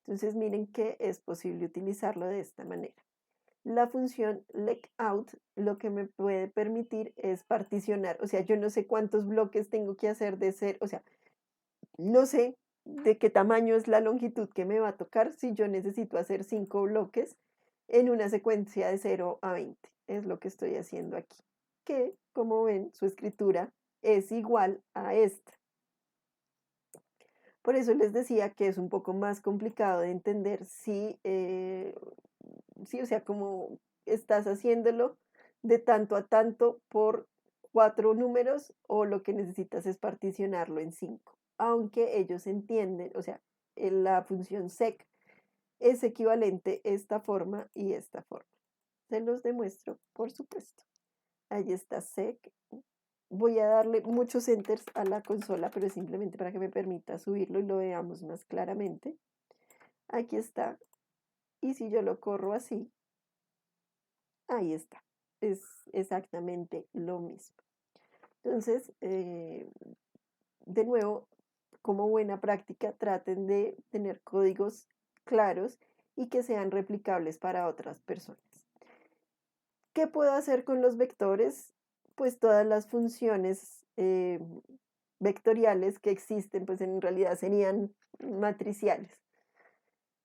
Entonces miren que es posible utilizarlo de esta manera. La función legout lo que me puede permitir es particionar, o sea, yo no sé cuántos bloques tengo que hacer de ser, o sea, no sé de qué tamaño es la longitud que me va a tocar si yo necesito hacer 5 bloques en una secuencia de 0 a 20. Es lo que estoy haciendo aquí, que como ven, su escritura es igual a esta. Por eso les decía que es un poco más complicado de entender sí, o sea, como estás haciéndolo de tanto a tanto por 4 números o lo que necesitas es particionarlo en 5. Aunque ellos entienden, o sea, la función sec es equivalente esta forma y esta forma. Se los demuestro, por supuesto. Ahí está sec. Voy a darle muchos enters a la consola, pero es simplemente para que me permita subirlo y lo veamos más claramente. Aquí está. Y si yo lo corro así, ahí está. Es exactamente lo mismo. Entonces, de nuevo, como buena práctica, traten de tener códigos claros y que sean replicables para otras personas. ¿Qué puedo hacer con los vectores? Pues todas las funciones vectoriales que existen, pues en realidad serían matriciales,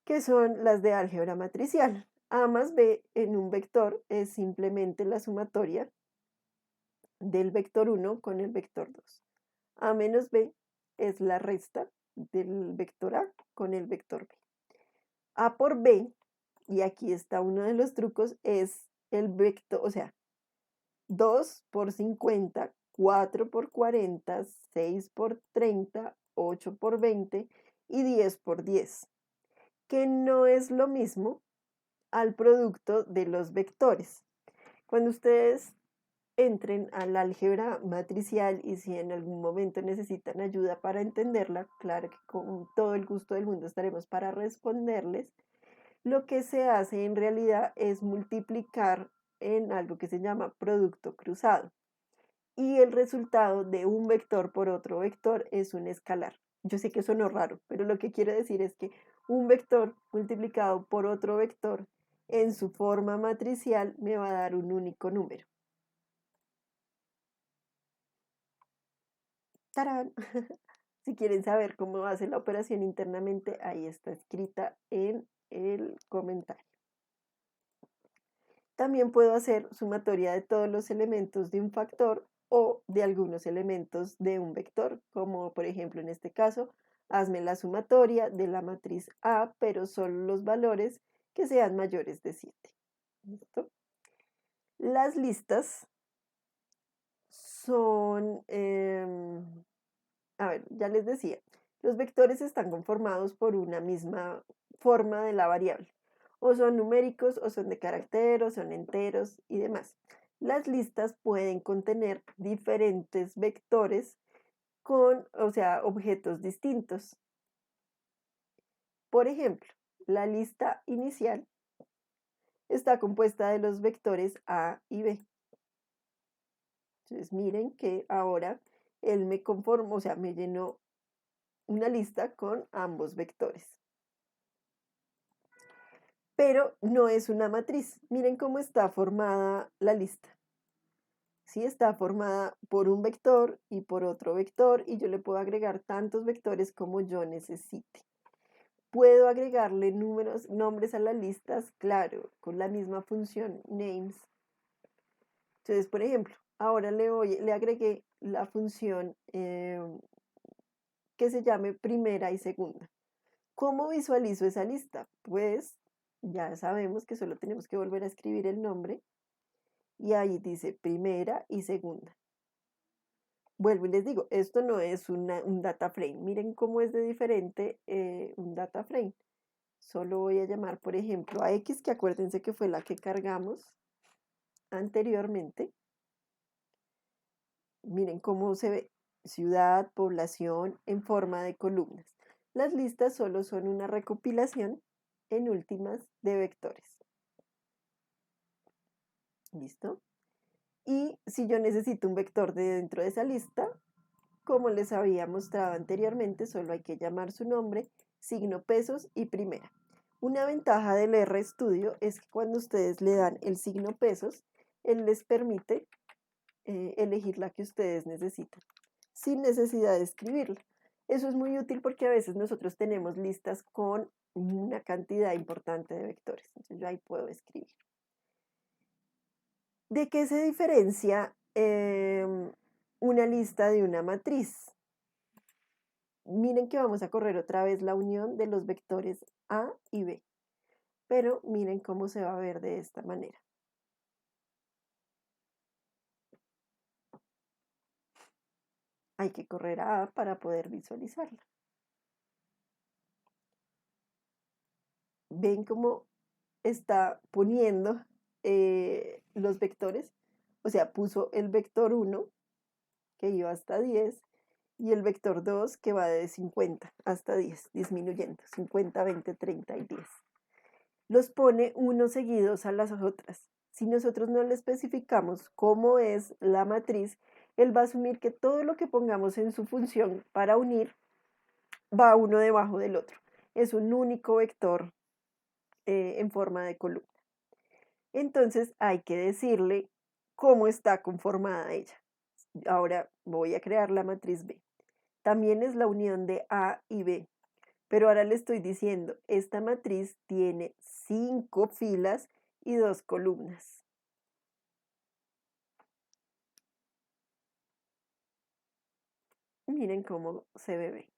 que son las de álgebra matricial. A más b en un vector es simplemente la sumatoria del vector 1 con el vector 2. A menos b es la resta del vector a con el vector b. A por b, y aquí está uno de los trucos, es el vector, o sea, 2 por 50, 4 por 40, 6 por 30, 8 por 20 y 10 por 10, que no es lo mismo al producto de los vectores. Cuando ustedes entren al álgebra matricial y si en algún momento necesitan ayuda para entenderla, claro que con todo el gusto del mundo estaremos para responderles. Lo que se hace en realidad es multiplicar en algo que se llama producto cruzado. Y el resultado de un vector por otro vector es un escalar. Yo sé que sonó raro, pero lo que quiero decir es que un vector multiplicado por otro vector en su forma matricial me va a dar un único número. ¡Tarán! Si quieren saber cómo hace la operación internamente, ahí está escrita en el comentario. También puedo hacer sumatoria de todos los elementos de un factor o de algunos elementos de un vector, como por ejemplo en este caso, hazme la sumatoria de la matriz A, pero solo los valores que sean mayores de 7. ¿Listo? Las listas son, a ver, ya les decía, los vectores están conformados por una misma forma de la variable. O son numéricos, o son de carácter, o son enteros y demás. Las listas pueden contener diferentes vectores con, o sea, objetos distintos. Por ejemplo, la lista inicial está compuesta de los vectores A y B. Entonces, miren que ahora él me conformó, o sea, me llenó una lista con ambos vectores. Pero no es una matriz. Miren cómo está formada la lista. Sí, está formada por un vector y por otro vector y yo le puedo agregar tantos vectores como yo necesite. Puedo agregarle nombres a las listas, claro, con la misma función names. Entonces, por ejemplo, ahora le agregué la función que se llame primera y segunda. ¿Cómo visualizo esa lista? Pues ya sabemos que solo tenemos que volver a escribir el nombre y ahí dice primera y segunda. Vuelvo y les digo, esto no es un data frame. Miren cómo es de diferente un data frame. Solo voy a llamar, por ejemplo, a X, que acuérdense que fue la que cargamos anteriormente. Miren cómo se ve ciudad, población en forma de columnas. Las listas solo son una recopilación en últimas de vectores. ¿Listo? Y si yo necesito un vector de dentro de esa lista, como les había mostrado anteriormente, solo hay que llamar su nombre, signo pesos y primera. Una ventaja del RStudio es que cuando ustedes le dan el signo pesos, él les permite elegir la que ustedes necesitan, sin necesidad de escribirla. Eso es muy útil porque a veces nosotros tenemos listas con una cantidad importante de vectores. Entonces yo ahí puedo escribir. ¿De qué se diferencia una lista de una matriz? Miren que vamos a correr otra vez la unión de los vectores A y B, pero miren cómo se va a ver de esta manera. Hay que correr a A para poder visualizarla. ¿Ven cómo está poniendo los vectores? O sea, puso el vector 1 que iba hasta 10 y el vector 2 que va de 50 hasta 10, disminuyendo, 50, 20, 30 y 10. Los pone unos seguidos a las otras. Si nosotros no le especificamos cómo es la matriz, él va a asumir que todo lo que pongamos en su función para unir va uno debajo del otro. Es un único vector en forma de columna. Entonces hay que decirle cómo está conformada ella. Ahora voy a crear la matriz B. También es la unión de A y B. Pero ahora le estoy diciendo, esta matriz tiene 5 filas y 2 columnas. Miren cómo se ve.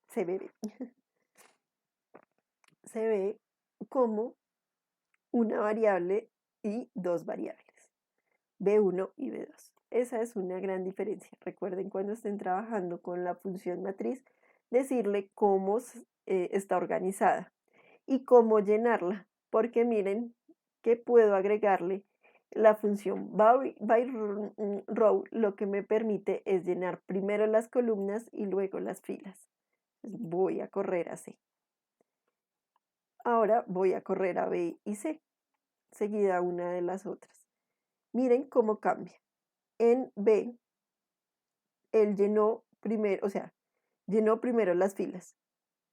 Se ve. Se ve como una variable y 2 variables, B1 y B2. Esa es una gran diferencia. Recuerden cuando estén trabajando con la función matriz, decirle cómo está organizada y cómo llenarla, porque miren que puedo agregarle la función byRow, lo que me permite es llenar primero las columnas y luego las filas. Voy a correr a C. Ahora voy a correr a B y C, seguida una de las otras. Miren cómo cambia. En B, él llenó primero, o sea, llenó primero las filas.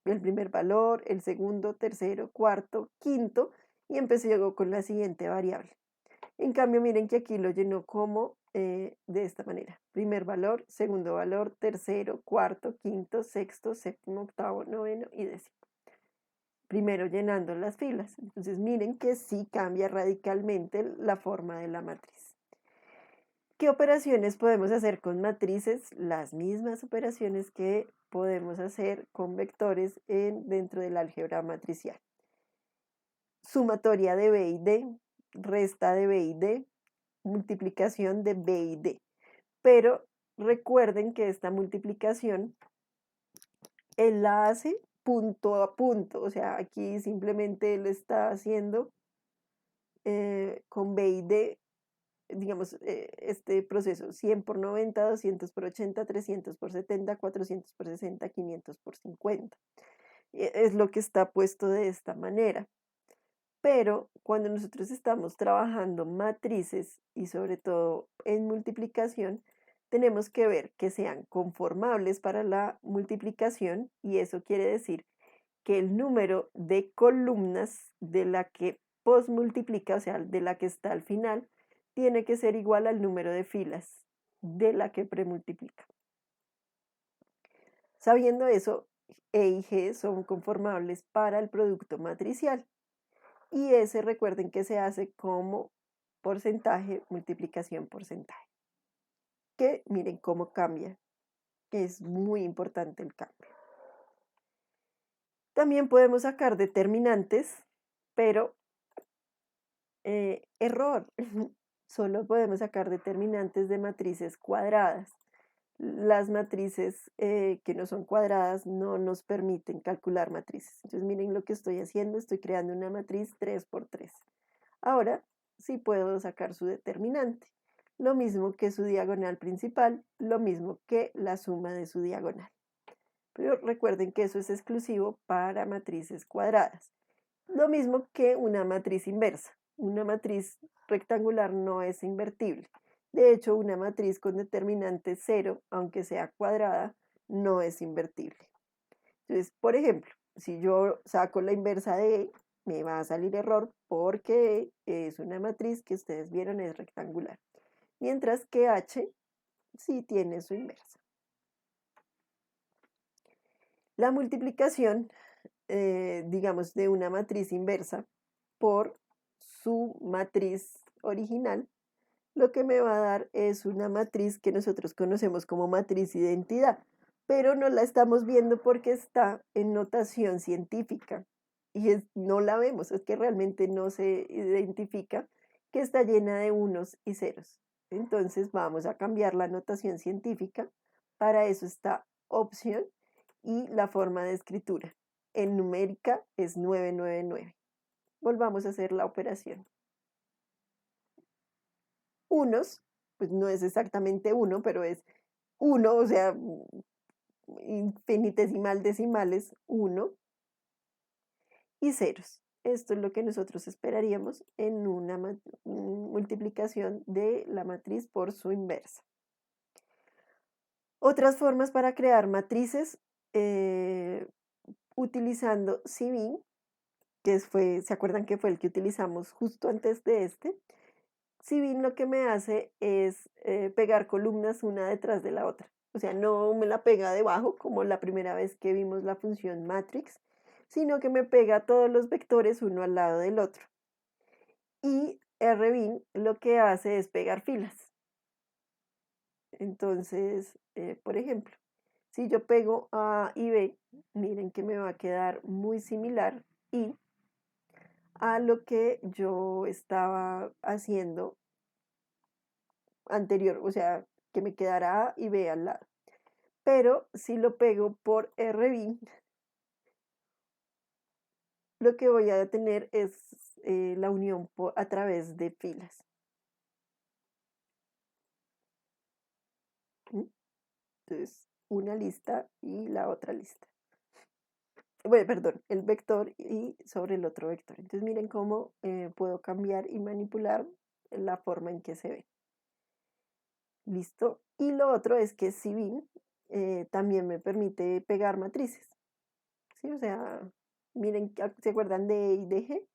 El primer valor, el segundo, tercero, cuarto, quinto, y empezó con la siguiente variable. En cambio, miren que aquí lo llenó como de esta manera. Primer valor, segundo valor, tercero, cuarto, quinto, sexto, séptimo, octavo, noveno y décimo. Primero llenando las filas. Entonces miren que sí cambia radicalmente la forma de la matriz. ¿Qué operaciones podemos hacer con matrices? Las mismas operaciones que podemos hacer con vectores dentro del álgebra matricial. Sumatoria de B y D, resta de B y D, multiplicación de B y D. Pero recuerden que esta multiplicación él la hace punto a punto, o sea, aquí simplemente él está haciendo con B y D, digamos, este proceso, 100 por 90, 200 por 80, 300 por 70, 400 por 60, 500 por 50. Es lo que está puesto de esta manera. Pero cuando nosotros estamos trabajando matrices y sobre todo en multiplicación, tenemos que ver que sean conformables para la multiplicación y eso quiere decir que el número de columnas de la que posmultiplica, o sea, de la que está al final, tiene que ser igual al número de filas de la que premultiplica. Sabiendo eso, E y G son conformables para el producto matricial. Y ese recuerden que se hace como porcentaje, multiplicación, porcentaje. Que miren cómo cambia. Es muy importante el cambio. También podemos sacar determinantes, pero error. Solo podemos sacar determinantes de matrices cuadradas. Las matrices que no son cuadradas no nos permiten calcular matrices. Entonces miren lo que estoy haciendo. Estoy creando una matriz 3 por 3. Ahora sí puedo sacar su determinante. Lo mismo que su diagonal principal, lo mismo que la suma de su diagonal. Pero recuerden que eso es exclusivo para matrices cuadradas. Lo mismo que una matriz inversa. Una matriz rectangular no es invertible. De hecho, una matriz con determinante 0, aunque sea cuadrada, no es invertible. Entonces, por ejemplo, si yo saco la inversa de E, me va a salir error porque E es una matriz que ustedes vieron es rectangular. Mientras que H sí tiene su inversa. La multiplicación, digamos, de una matriz inversa por su matriz original, lo que me va a dar es una matriz que nosotros conocemos como matriz identidad, pero no la estamos viendo porque está en notación científica y no la vemos, es que realmente no se identifica que está llena de unos y ceros. Entonces vamos a cambiar la notación científica, para eso está opción y la forma de escritura. En numérica es 999. Volvamos a hacer la operación. Unos, pues no es exactamente uno, pero es uno, o sea, infinitesimal decimales, uno y ceros. Esto es lo que nosotros esperaríamos en una multiplicación de la matriz por su inversa. Otras formas para crear matrices utilizando Civin, ¿se acuerdan que fue el que utilizamos justo antes de este? Civin lo que me hace es pegar columnas una detrás de la otra. O sea, no me la pega debajo como la primera vez que vimos la función matrix, sino que me pega todos los vectores uno al lado del otro. Y RBin lo que hace es pegar filas. Entonces, por ejemplo, si yo pego A y B, miren que me va a quedar muy similar y a lo que yo estaba haciendo anterior, o sea, que me quedará A y B al lado. Pero si lo pego por RB, lo que voy a tener es la unión a través de filas. ¿Mm? Entonces, una lista y la otra lista. Bueno, perdón, el vector y sobre el otro vector. Entonces, miren cómo puedo cambiar y manipular la forma en que se ve. ¿Listo? Y lo otro es que Civil también me permite pegar matrices. ¿Sí? O sea, miren, ¿se acuerdan de E y de G?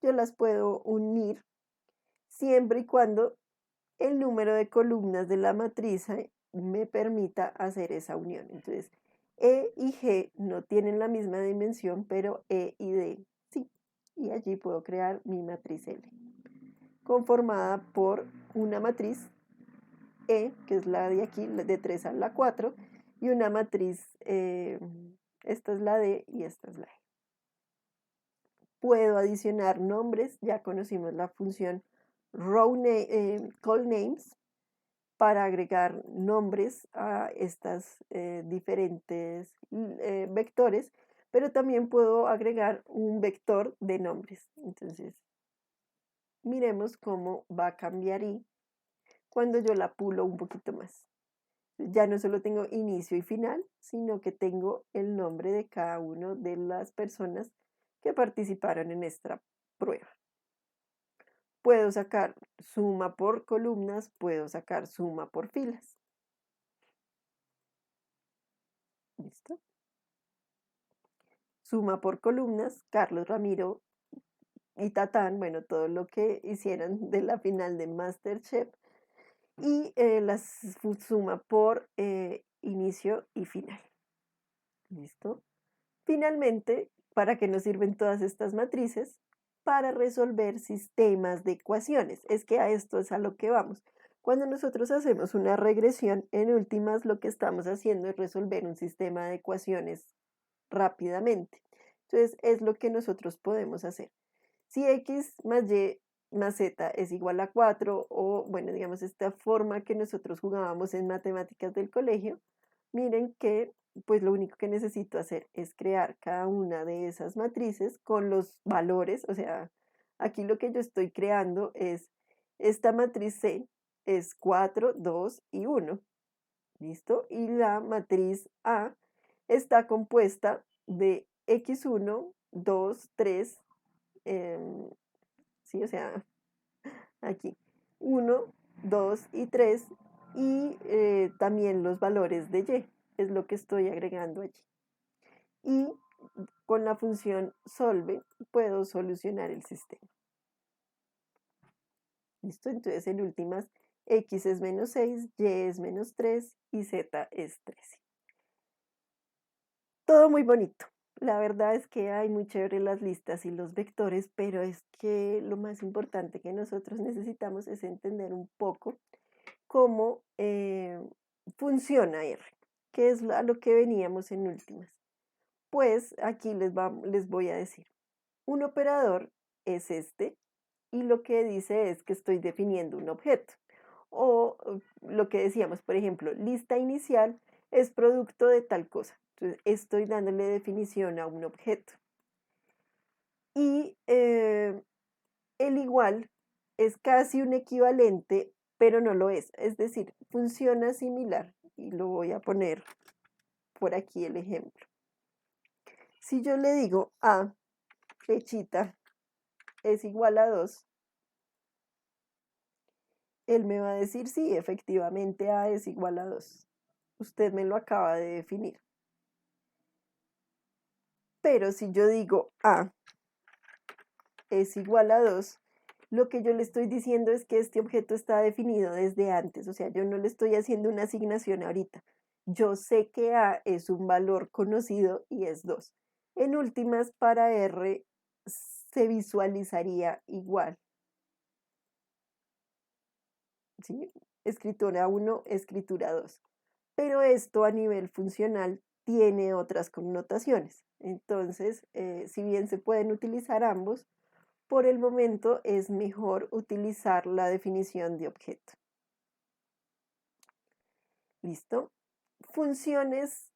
Yo las puedo unir siempre y cuando el número de columnas de la matriz me permita hacer esa unión. Entonces, E y G no tienen la misma dimensión, pero E y D sí. Y allí puedo crear mi matriz L, conformada por una matriz E, que es la de aquí, de 3 a la 4, y una matriz, esta es la D y esta es la E. Puedo adicionar nombres, ya conocimos la función call names, para agregar nombres a estas diferentes vectores, pero también puedo agregar un vector de nombres. Entonces, miremos cómo va a cambiar y cuando yo la pulo un poquito más. Ya no solo tengo inicio y final, sino que tengo el nombre de cada una de las personas que participaron en esta prueba. Puedo sacar suma por columnas, puedo sacar suma por filas. ¿Listo? Suma por columnas, Carlos Ramiro y Tatán, bueno, todo lo que hicieron de la final de MasterChef, y las suma por inicio y final. ¿Listo? Finalmente, ¿para qué nos sirven todas estas matrices? Para resolver sistemas de ecuaciones. Es que a esto es a lo que vamos. Cuando nosotros hacemos una regresión, en últimas lo que estamos haciendo es resolver un sistema de ecuaciones rápidamente. Entonces, es lo que nosotros podemos hacer. Si x más y más z es igual a 4, o bueno, digamos esta forma que nosotros jugábamos en matemáticas del colegio, miren que pues lo único que necesito hacer es crear cada una de esas matrices con los valores, o sea, aquí lo que yo estoy creando es esta matriz C es 4, 2 y 1, ¿listo? Y la matriz A está compuesta de x1, 2, 3, sí, o sea, aquí 1, 2 y 3 y también los valores de y, es lo que estoy agregando allí. Y con la función solve puedo solucionar el sistema. ¿Listo? Entonces en últimas, x es menos 6, y es menos 3 y z es 13. Todo muy bonito. La verdad es que hay muy chévere las listas y los vectores, pero es que lo más importante que nosotros necesitamos es entender un poco cómo funciona R, que es a lo que veníamos en últimas. Pues aquí les voy a decir, un operador es este y lo que dice es que estoy definiendo un objeto. O lo que decíamos, por ejemplo, lista inicial es producto de tal cosa. Entonces, estoy dándole definición a un objeto. Y el igual es casi un equivalente, pero no lo es. Es decir, funciona similar. Y lo voy a poner por aquí el ejemplo. Si yo le digo A, flechita, es igual a 2, él me va a decir, sí, efectivamente A es igual a 2. Usted me lo acaba de definir. Pero si yo digo A es igual a 2, lo que yo le estoy diciendo es que este objeto está definido desde antes. O sea, yo no le estoy haciendo una asignación ahorita. Yo sé que A es un valor conocido y es 2. En últimas, para R se visualizaría igual. ¿Sí? Escritura 1, escritura 2. Pero esto a nivel funcional tiene otras connotaciones. Entonces, si bien se pueden utilizar ambos, por el momento es mejor utilizar la definición de objeto. ¿Listo? Funciones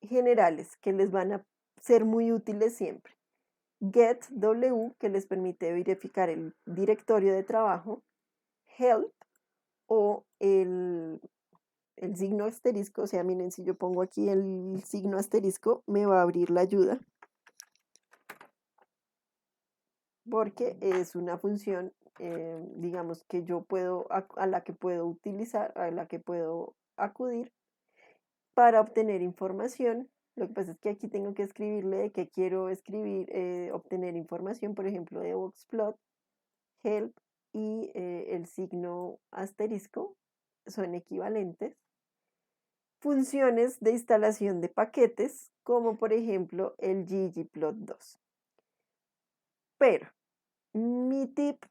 generales que les van a ser muy útiles siempre. Get W, que les permite verificar el directorio de trabajo. Help o el signo asterisco, o sea, miren, si yo pongo aquí el signo asterisco, me va a abrir la ayuda, porque es una función, digamos, que yo puedo, a la que puedo utilizar, a la que puedo acudir para obtener información. Lo que pasa es que aquí tengo que escribirle de que quiero escribir, obtener información, por ejemplo, de boxplot, help y el signo asterisco son equivalentes. Funciones de instalación de paquetes, como por ejemplo el ggplot2. Pero mi tip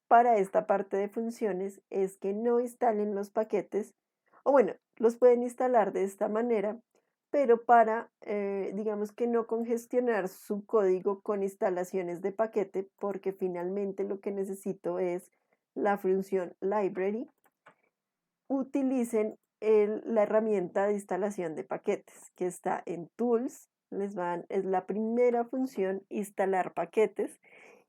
para esta parte de funciones es que no instalen los paquetes, o bueno, los pueden instalar de esta manera, pero para, digamos que no congestionar su código con instalaciones de paquete, porque finalmente lo que necesito es la función library. Utilicen la herramienta de instalación de paquetes que está en Tools. Es la primera función, instalar paquetes,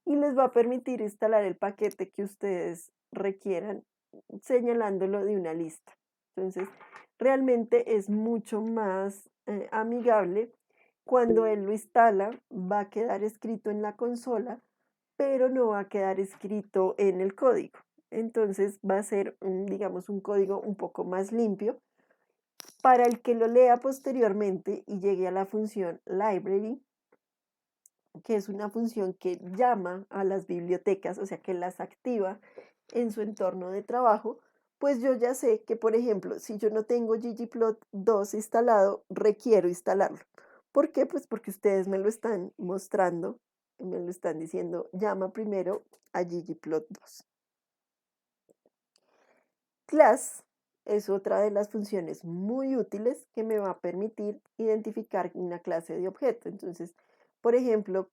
y les va a permitir instalar el paquete que ustedes requieran señalándolo de una lista. Entonces, realmente es mucho más amigable. Cuando él lo instala, va a quedar escrito en la consola, pero no va a quedar escrito en el código. Entonces va a ser, digamos, un código un poco más limpio. Para el que lo lea posteriormente y llegue a la función library, que es una función que llama a las bibliotecas, o sea, que las activa en su entorno de trabajo, pues yo ya sé que, por ejemplo, si yo no tengo ggplot2 instalado, requiero instalarlo. ¿Por qué? Pues porque ustedes me lo están mostrando, me lo están diciendo, llama primero a ggplot2. Class es otra de las funciones muy útiles que me va a permitir identificar una clase de objeto. Entonces, por ejemplo,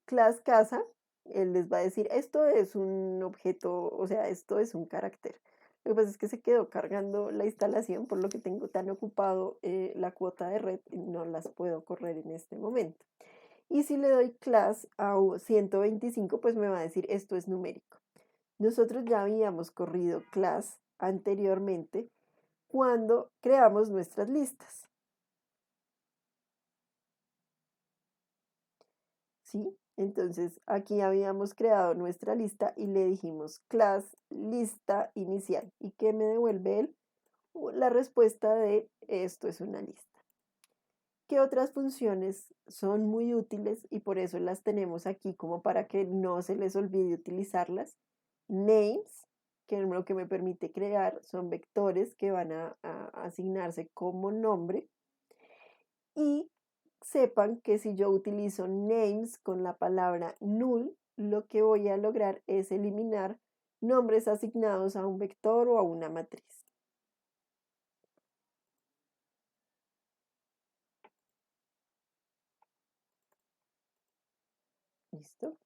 class casa, él les va a decir, esto es un objeto, o sea, esto es un carácter. Lo que pasa es que se quedó cargando la instalación, por lo que tengo tan ocupado la cuota de red y no las puedo correr en este momento. Y si le doy class a 125, pues me va a decir, esto es numérico. Nosotros ya habíamos corrido class anteriormente cuando creamos nuestras listas. ¿Sí? Entonces aquí habíamos creado nuestra lista y le dijimos class lista inicial. ¿Y qué me devuelve él? La respuesta de esto es una lista. ¿Qué otras funciones son muy útiles y por eso las tenemos aquí como para que no se les olvide utilizarlas? Names, que es lo que me permite crear, son vectores que van a asignarse como nombre. Y sepan que si yo utilizo names con la palabra null, lo que voy a lograr es eliminar nombres asignados a un vector o a una matriz. ¿Listo?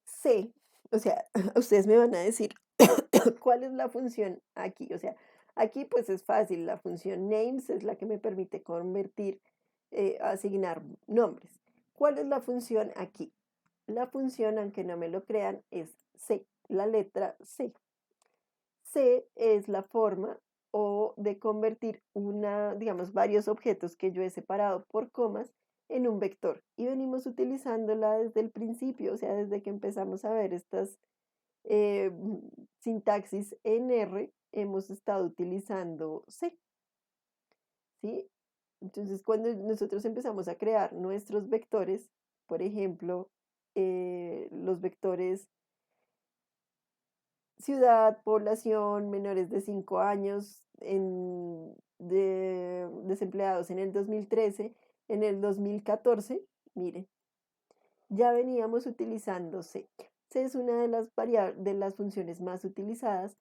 C, o sea, ustedes me van a decir cuál es la función aquí. O sea, aquí pues es fácil, la función names es la que me permite convertir, asignar nombres. ¿Cuál es la función aquí? La función, aunque no me lo crean, es C, la letra C. C es la forma o de convertir digamos, varios objetos que yo he separado por comas en un vector. Y venimos utilizándola desde el principio, o sea, desde que empezamos a ver estas sintaxis en R, hemos estado utilizando C, ¿sí? Entonces, cuando nosotros empezamos a crear nuestros vectores, por ejemplo, los vectores ciudad, población, menores de 5 años, desempleados en el 2013, en el 2014, mire, ya veníamos utilizando C. C es una de de las funciones más utilizadas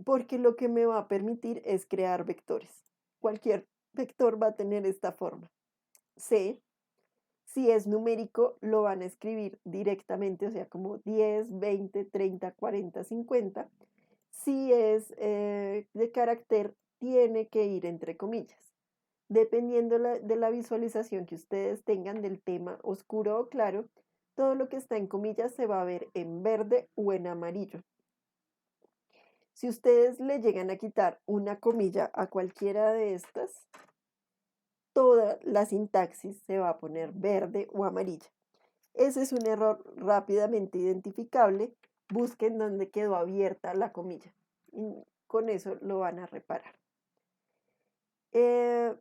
porque lo que me va a permitir es crear vectores. Cualquier vector va a tener esta forma. C, si es numérico, lo van a escribir directamente, o sea, como 10, 20, 30, 40, 50. Si es de carácter, tiene que ir entre comillas. Dependiendo de la visualización que ustedes tengan del tema oscuro o claro, todo lo que está en comillas se va a ver en verde o en amarillo. Si ustedes le llegan a quitar una comilla a cualquiera de estas, toda la sintaxis se va a poner verde o amarilla. Ese es un error rápidamente identificable. Busquen dónde quedó abierta la comilla. Y con eso lo van a reparar. Eh,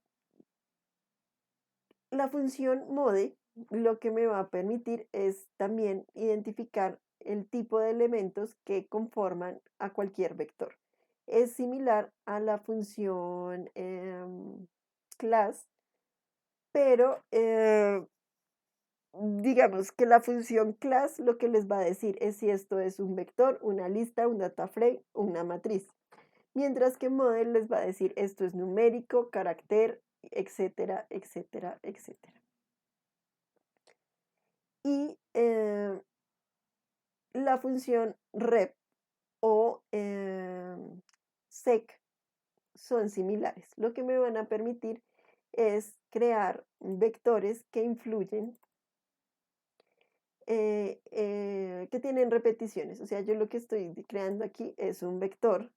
la función mode lo que me va a permitir es también identificar el tipo de elementos que conforman a cualquier vector. Es similar a la función class, pero digamos que la función class lo que les va a decir es si esto es un vector, una lista, un data frame o una matriz. Mientras que model les va a decir esto es numérico, carácter, etcétera, etcétera, etcétera. Y la función rep o sec son similares. Lo que me van a permitir es crear vectores que influyen, que tienen repeticiones. O sea, yo lo que estoy creando aquí es un vector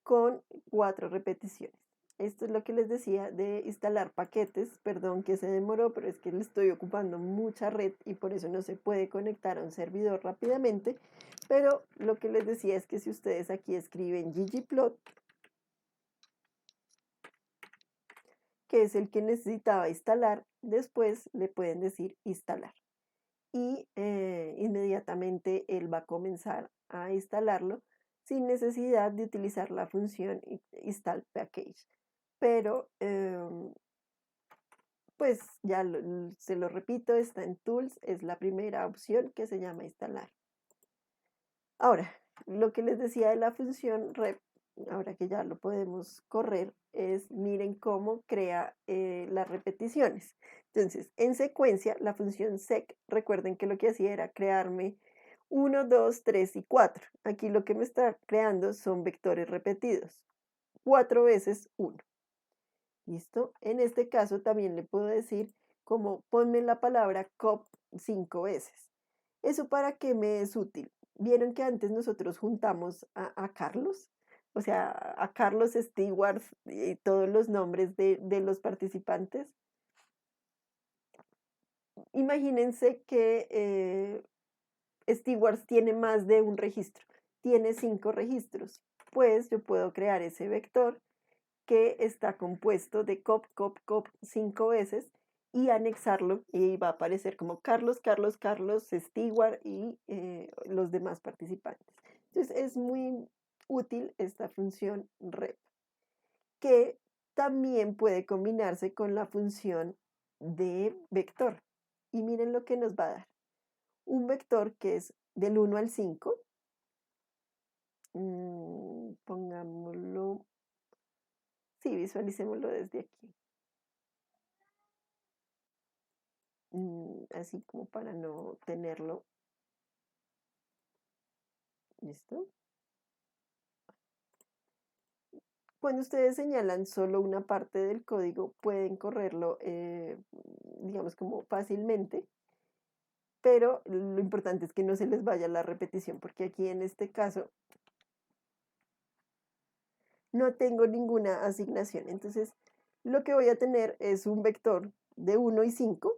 con 4 repeticiones. Esto es lo que les decía de instalar paquetes. Perdón que se demoró, pero es que le estoy ocupando mucha red y por eso no se puede conectar a un servidor rápidamente. Pero lo que les decía es que si ustedes aquí escriben ggplot, que es el que necesitaba instalar, después le pueden decir instalar. Y inmediatamente él va a comenzar a instalarlo sin necesidad de utilizar la función install package. Pero pues ya se lo repito, está en Tools, es la primera opción que se llama instalar. Ahora, lo que les decía de la función rep, ahora que ya lo podemos correr, es miren cómo crea las repeticiones. Entonces, en secuencia, la función sec, recuerden que lo que hacía era crearme 1, 2, 3 y 4. Aquí lo que me está creando son vectores repetidos. 4 veces 1. ¿Listo? En este caso también le puedo decir como ponme la palabra cop 5 veces. ¿Eso para qué me es útil? ¿Vieron que antes nosotros juntamos a Carlos? O sea, a Carlos Stewart y todos los nombres de los participantes. Imagínense que Stewart tiene más de un registro, tiene 5 registros. pues yo puedo crear ese vector que está compuesto de cop 5 veces y anexarlo y va a aparecer como Carlos, Carlos, Carlos, Stewart y los demás participantes. Entonces es muy útil esta función rep, que también puede combinarse con la función de vector. Y miren lo que nos va a dar. Un vector que es del 1 al 5. Pongámoslo, sí, visualicémoslo desde aquí. Así como para no tenerlo. ¿Listo? Cuando ustedes señalan solo una parte del código, pueden correrlo, digamos, como fácilmente, pero lo importante es que no se les vaya la repetición, porque aquí en este caso no tengo ninguna asignación. Entonces, lo que voy a tener es un vector de 1 y 5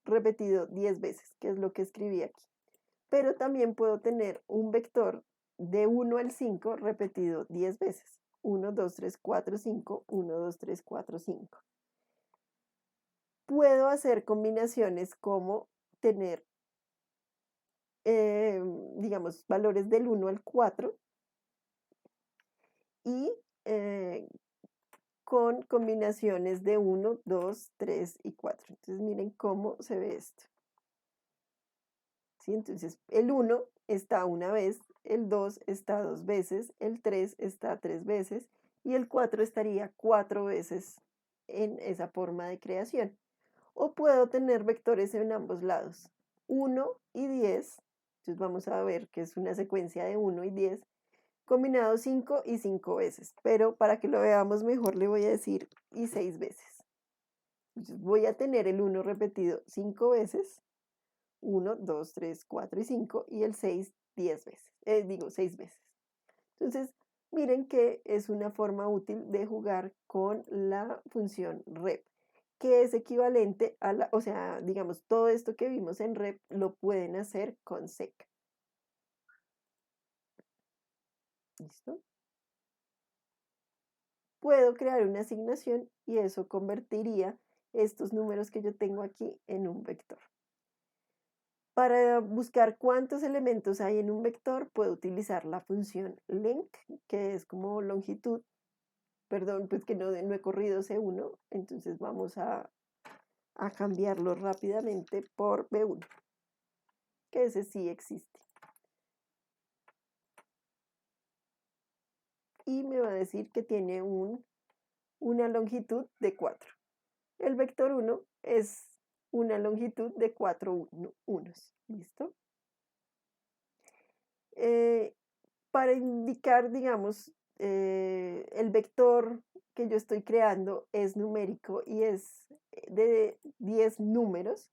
repetido 10 veces, que es lo que escribí aquí. Pero también puedo tener un vector de 1 al 5 repetido 10 veces. 1, 2, 3, 4, 5, 1, 2, 3, 4, 5. Puedo hacer combinaciones como tener, digamos, valores del 1 al 4 y con combinaciones de 1, 2, 3 y 4. Entonces miren cómo se ve esto. ¿Sí? Entonces el 1 está una vez, el 2 está 2 veces, el 3 está 3 veces y el 4 estaría 4 veces en esa forma de creación. O puedo tener vectores en ambos lados, 1 y 10. Entonces vamos a ver que es una secuencia de 1 y 10 combinado 5 y 5 veces, pero para que lo veamos mejor le voy a decir y 6 veces. Entonces voy a tener el 1 repetido 5 veces, 1, 2, 3, 4 y 5, y el 6 10 veces, digo 6 veces. Entonces, miren que es una forma útil de jugar con la función rep, que es equivalente a la, o sea, digamos, todo esto que vimos en rep lo pueden hacer con sec. ¿Listo? Puedo crear una asignación y eso convertiría estos números que yo tengo aquí en un vector. Para buscar cuántos elementos hay en un vector, puedo utilizar la función length, que es como longitud. Perdón, pues que no he corrido C1, entonces vamos a cambiarlo rápidamente por B1, que ese sí existe. Y me va a decir que tiene una longitud de 4. El vector 1 es una longitud de 4 unos. ¿Listo? Para indicar, digamos, el vector que yo estoy creando es numérico y es de 10 números,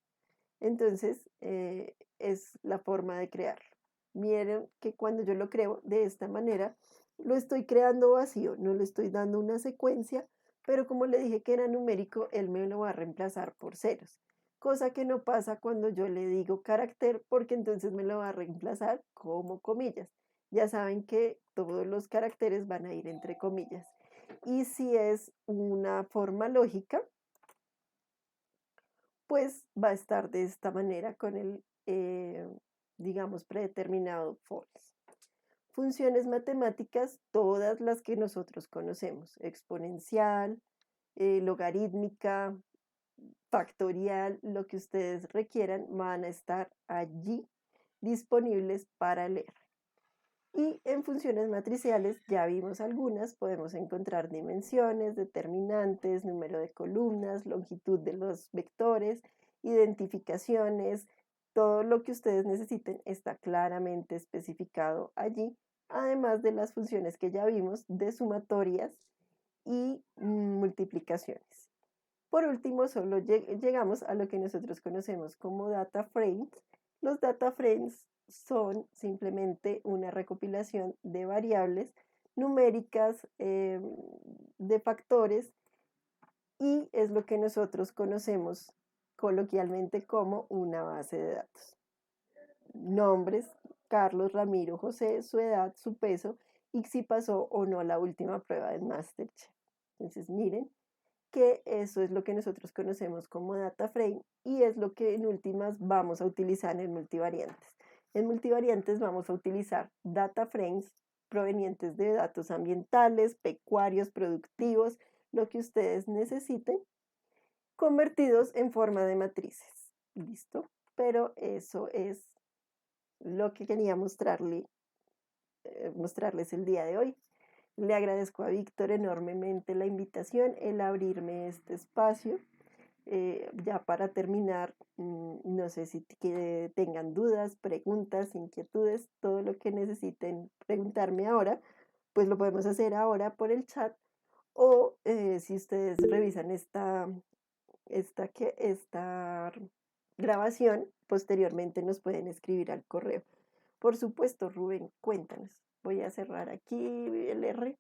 entonces es la forma de crearlo. Miren que cuando yo lo creo de esta manera, lo estoy creando vacío, no le estoy dando una secuencia, pero como le dije que era numérico, él me lo va a reemplazar por ceros, cosa que no pasa cuando yo le digo carácter, porque entonces me lo va a reemplazar como comillas. Ya saben que todos los caracteres van a ir entre comillas. Y si es una forma lógica, pues va a estar de esta manera con el, digamos, predeterminado false. Funciones matemáticas, todas las que nosotros conocemos, exponencial, logarítmica, factorial, lo que ustedes requieran, van a estar allí disponibles para leer. Y en funciones matriciales ya vimos algunas, podemos encontrar dimensiones, determinantes, número de columnas, longitud de los vectores, identificaciones, todo lo que ustedes necesiten está claramente especificado allí, además de las funciones que ya vimos de sumatorias y multiplicaciones. Por último, solo llegamos a lo que nosotros conocemos como data frames. Los data frames son simplemente una recopilación de variables numéricas, de factores, y es lo que nosotros conocemos coloquialmente como una base de datos. Nombres: Carlos, Ramiro, José, su edad, su peso y si pasó o no la última prueba del MasterChef. Entonces, miren que eso es lo que nosotros conocemos como data frame y es lo que en últimas vamos a utilizar en multivariantes. En multivariantes vamos a utilizar data frames provenientes de datos ambientales, pecuarios, productivos, lo que ustedes necesiten, convertidos en forma de matrices. ¿Listo? Pero eso es lo que quería mostrarles el día de hoy. Le agradezco a Víctor enormemente la invitación, el abrirme este espacio. Ya para terminar, no sé si que tengan dudas, preguntas, inquietudes, todo lo que necesiten preguntarme ahora, pues lo podemos hacer ahora por el chat o si ustedes revisan esta grabación, posteriormente nos pueden escribir al correo. Por supuesto, Rubén, cuéntanos. Voy a cerrar aquí el R.